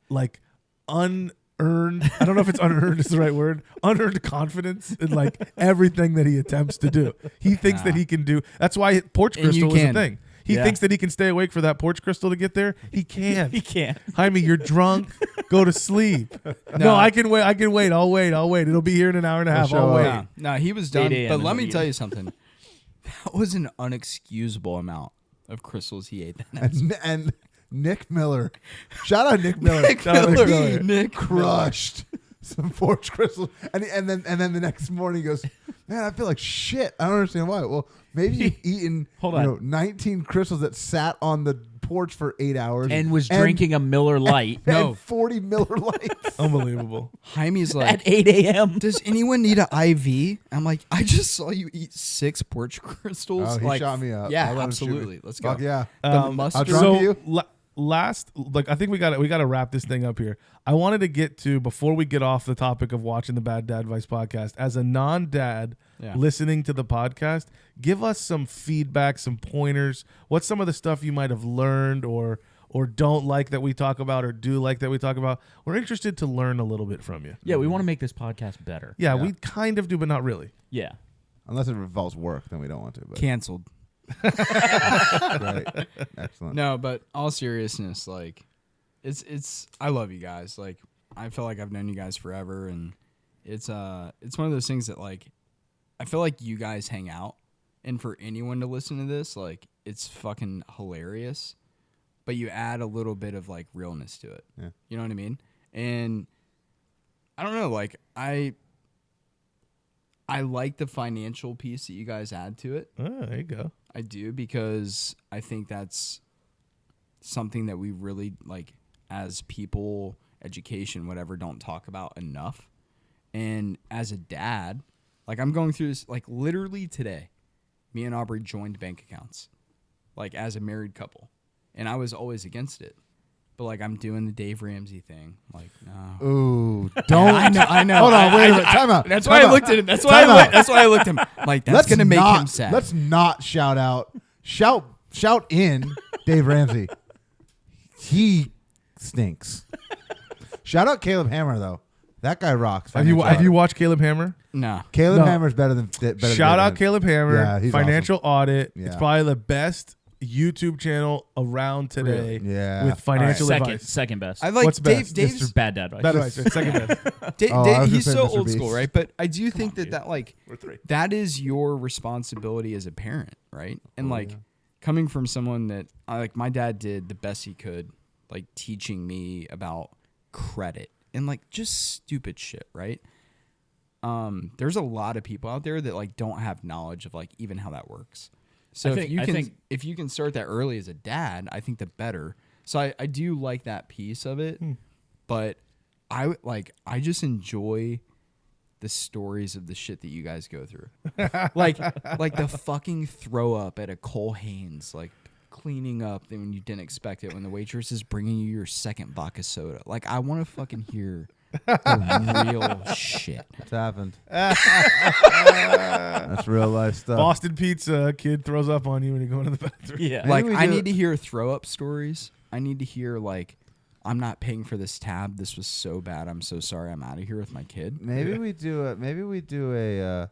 like unearned, I don't know if it's unearned is the right word, unearned confidence in like everything that he attempts to do. He thinks that he can do. That's why porch And you crystal is a can. thing. He Yeah. thinks that he can stay awake for that porch crystal to get there. He can't. He can't. Jaime, you're drunk. Go to sleep. No, I can wait. I'll wait. It'll be here in an hour and a half. show I'll up. wait. No, he was done. 8 a.m. But is let what me he tell is. you something. That was an unexcusable amount of crystals he ate that night. and Nick Miller. Shout out Nick Miller. Nick crushed some forged crystals, and then the next morning he goes, man, I feel like shit. I don't understand why. Well, maybe you've eaten 19 crystals that sat on the porch for 8 hours and was drinking a Miller Lite. And 40 Miller Lights. Unbelievable. Jaime's like, at 8 a.m. does anyone need an IV? I'm like, I just saw you eat 6 porch crystals. Oh, he like, shot me up. Yeah, I'll let him shoot me. absolutely. Let's go. Fuck yeah. The mustard. drunk So you? last, I think we got to wrap this thing up here. I wanted to get to, before we get off the topic of watching the Bad Dad Advice podcast, as a non-dad listening to the podcast, give us some feedback, some pointers. What's some of the stuff you might have learned or don't like that we talk about, or do like that we talk about? We're interested to learn a little bit from you. Yeah, we want to make this podcast better. Yeah, we kind of do, but not really. Yeah. Unless it involves work, then we don't want to. But. Canceled. Right. Excellent. No, but all seriousness, like, it's. I love you guys. Like, I feel like I've known you guys forever, and it's one of those things that, like, I feel like you guys hang out, and for anyone to listen to this, like, it's fucking hilarious, but you add a little bit of like realness to it. Yeah. You know what I mean? And I don't know, like, I like the financial piece that you guys add to it. Oh, there you go. I do, because I think that's something that we really, like, as people, education, whatever, don't talk about enough. And as a dad, like, I'm going through this, like, literally today, me and Aubrey joined bank accounts, like, as a married couple. And I was always against it. But, like, I'm doing the Dave Ramsey thing. Like, no. Ooh, don't. I know. Hold on, wait a minute. Time out. That's why I looked at him. That's why I looked at him. Like, that's going to make him sad. Let's not shout out. Shout in Dave Ramsey. He stinks. Shout out Caleb Hammer, though. That guy rocks. Have you watched Caleb Hammer? No. Caleb No. Hammer's better than Shout out Caleb Hammer. Yeah, he's Financial awesome. Audit. Yeah. It's probably the best YouTube channel around today. Really? Yeah. With financial advice. Second best. I like What's best? Dave's Mr. Bad Dad Advice. Bad advice. Second best. Dave, Oh, I was he's gonna so say Mr. old school, Beast. right? But I do think dude. that like We're 3. that is your responsibility as a parent, right? And like coming from someone that like my dad did the best he could, like teaching me about credit and like just stupid shit, right? There's a lot of people out there that like don't have knowledge of like even how that works. So if you can start that early as a dad, I think the better. So I do like that piece of it, but I just enjoy the stories of the shit that you guys go through. like the fucking throw up at a Cole Haynes, like cleaning up when you didn't expect it, when the waitress is bringing you your second vodka soda. Like, I want to fucking hear the real shit. It's happened. That's real life stuff. Boston Pizza kid throws up on you when you go into the bathroom. Yeah. Like, we I do- need to hear throw up stories. I need to hear like, I'm not paying for this tab. This was so bad. I'm so sorry. I'm out of here with my kid. Maybe we do a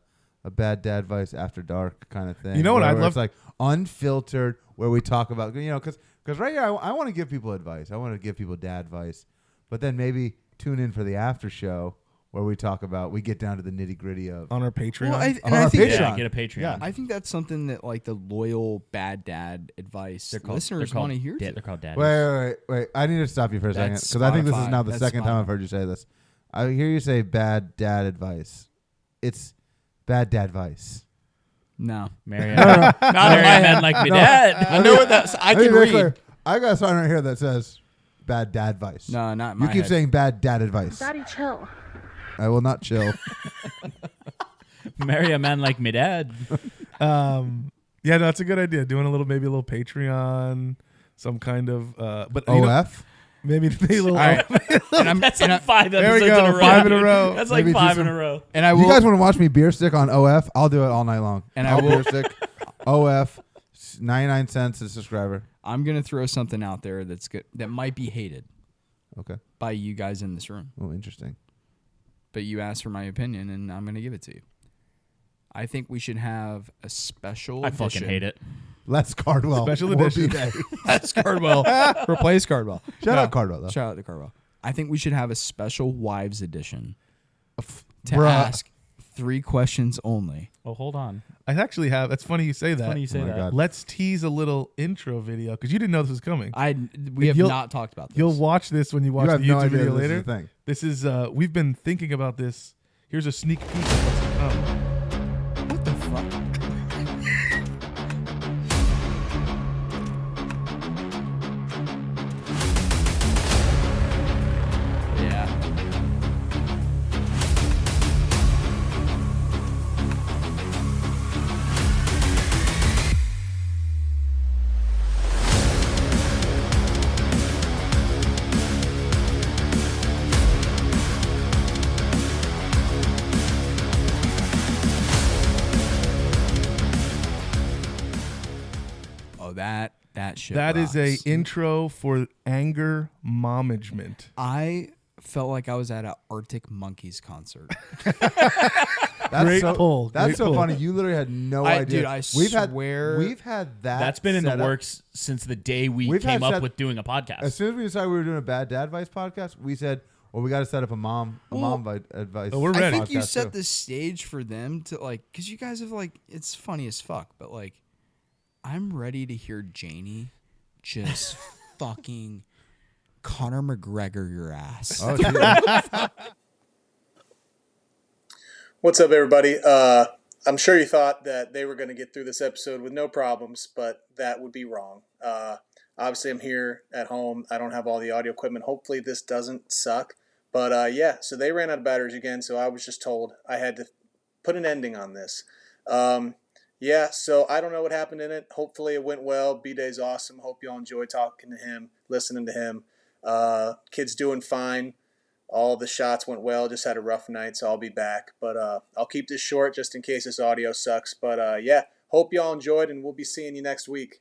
Bad Dad Advice After Dark kind of thing. You know what where I'd love? It's like unfiltered, where we talk about, because right here I want to give people advice. I want to give people dad advice, but then maybe tune in for the after show where we get down to the nitty gritty of. On our Patreon. Well, On I our think Patreon. Yeah, get a Patreon. Yeah. I think that's something that like the loyal bad dad advice listeners they're want to hear. Yeah, too. they're called daddies. Wait. I need to stop you for a second That's because I think this is Spotify. now the That's second time Spotify. I've heard you say this. I hear you say bad dad advice. It's bad dad advice. No. Marry a man like me dad. I know what that's. I Let me can be read. clear. I got a sign right here that says bad dad advice. No, not in You my keep head. saying bad dad advice. Daddy, chill. I will not chill. Marry a man like me dad. Yeah, no, that's a good idea. Doing maybe a little Patreon, some kind of, but you know, OF? maybe a little. All right. That's like 5 There we episodes go, in a row. 5 in a dude. row. That's like Maybe do 5 in some- a row. And I You will. guys want to watch me beer stick on OF? I'll do it all night long. And I I'll will- beer stick. OF, 99 cents a subscriber. I'm gonna throw something out there that's good. That might be hated Okay. by you guys in this room. Oh, interesting. But you asked for my opinion, and I'm gonna give it to you. I think we should have a special. I fucking hate it. Les Cardwell. Special or edition. B-Day. That's Cardwell. Replace Cardwell. Shout out Cardwell, though. Shout out to Cardwell. I think we should have a special wives edition to Bruh. ask 3 questions only. Oh, hold on. I actually have. That's funny you say that. Funny you say Oh my that. God. Let's tease a little intro video because you didn't know this was coming. We have You'll- not talked about this. You'll watch this when you watch You have the no YouTube idea video this is later. a thing. This is we've been thinking about this. Here's a sneak peek of what's to come. What the fuck? Yeah. Oh, that shit. That is a rocks. intro for anger management. I felt like I was at an Arctic Monkeys concert. That's Great so, pull. That's Great so pull. funny. You literally had no idea. Dude, I we've swear- had that. That's been in the set up. works since the day we We've came had up set- with doing a podcast. As soon as we decided we were doing a Bad Dad Advice podcast, we said, "Well, we got to set up a mom advice." Oh, we're ready. I think you podcast, set too. the stage for them to like, because you guys have like, it's funny as fuck, but like, I'm ready to hear Janie just fucking Conor McGregor your ass. Oh, dude. What's up, everybody? I'm sure you thought that they were going to get through this episode with no problems, but that would be wrong. Obviously, I'm here at home. I don't have all the audio equipment. Hopefully, this doesn't suck. But yeah, so they ran out of batteries again, so I was just told I had to put an ending on this. Yeah, so I don't know what happened in it. Hopefully, it went well. B-Day's awesome. Hope y'all enjoy talking to him, listening to him. Kid's doing fine. All the shots went well. Just had a rough night, so I'll be back. But I'll keep this short just in case this audio sucks. But yeah, hope y'all enjoyed, and we'll be seeing you next week.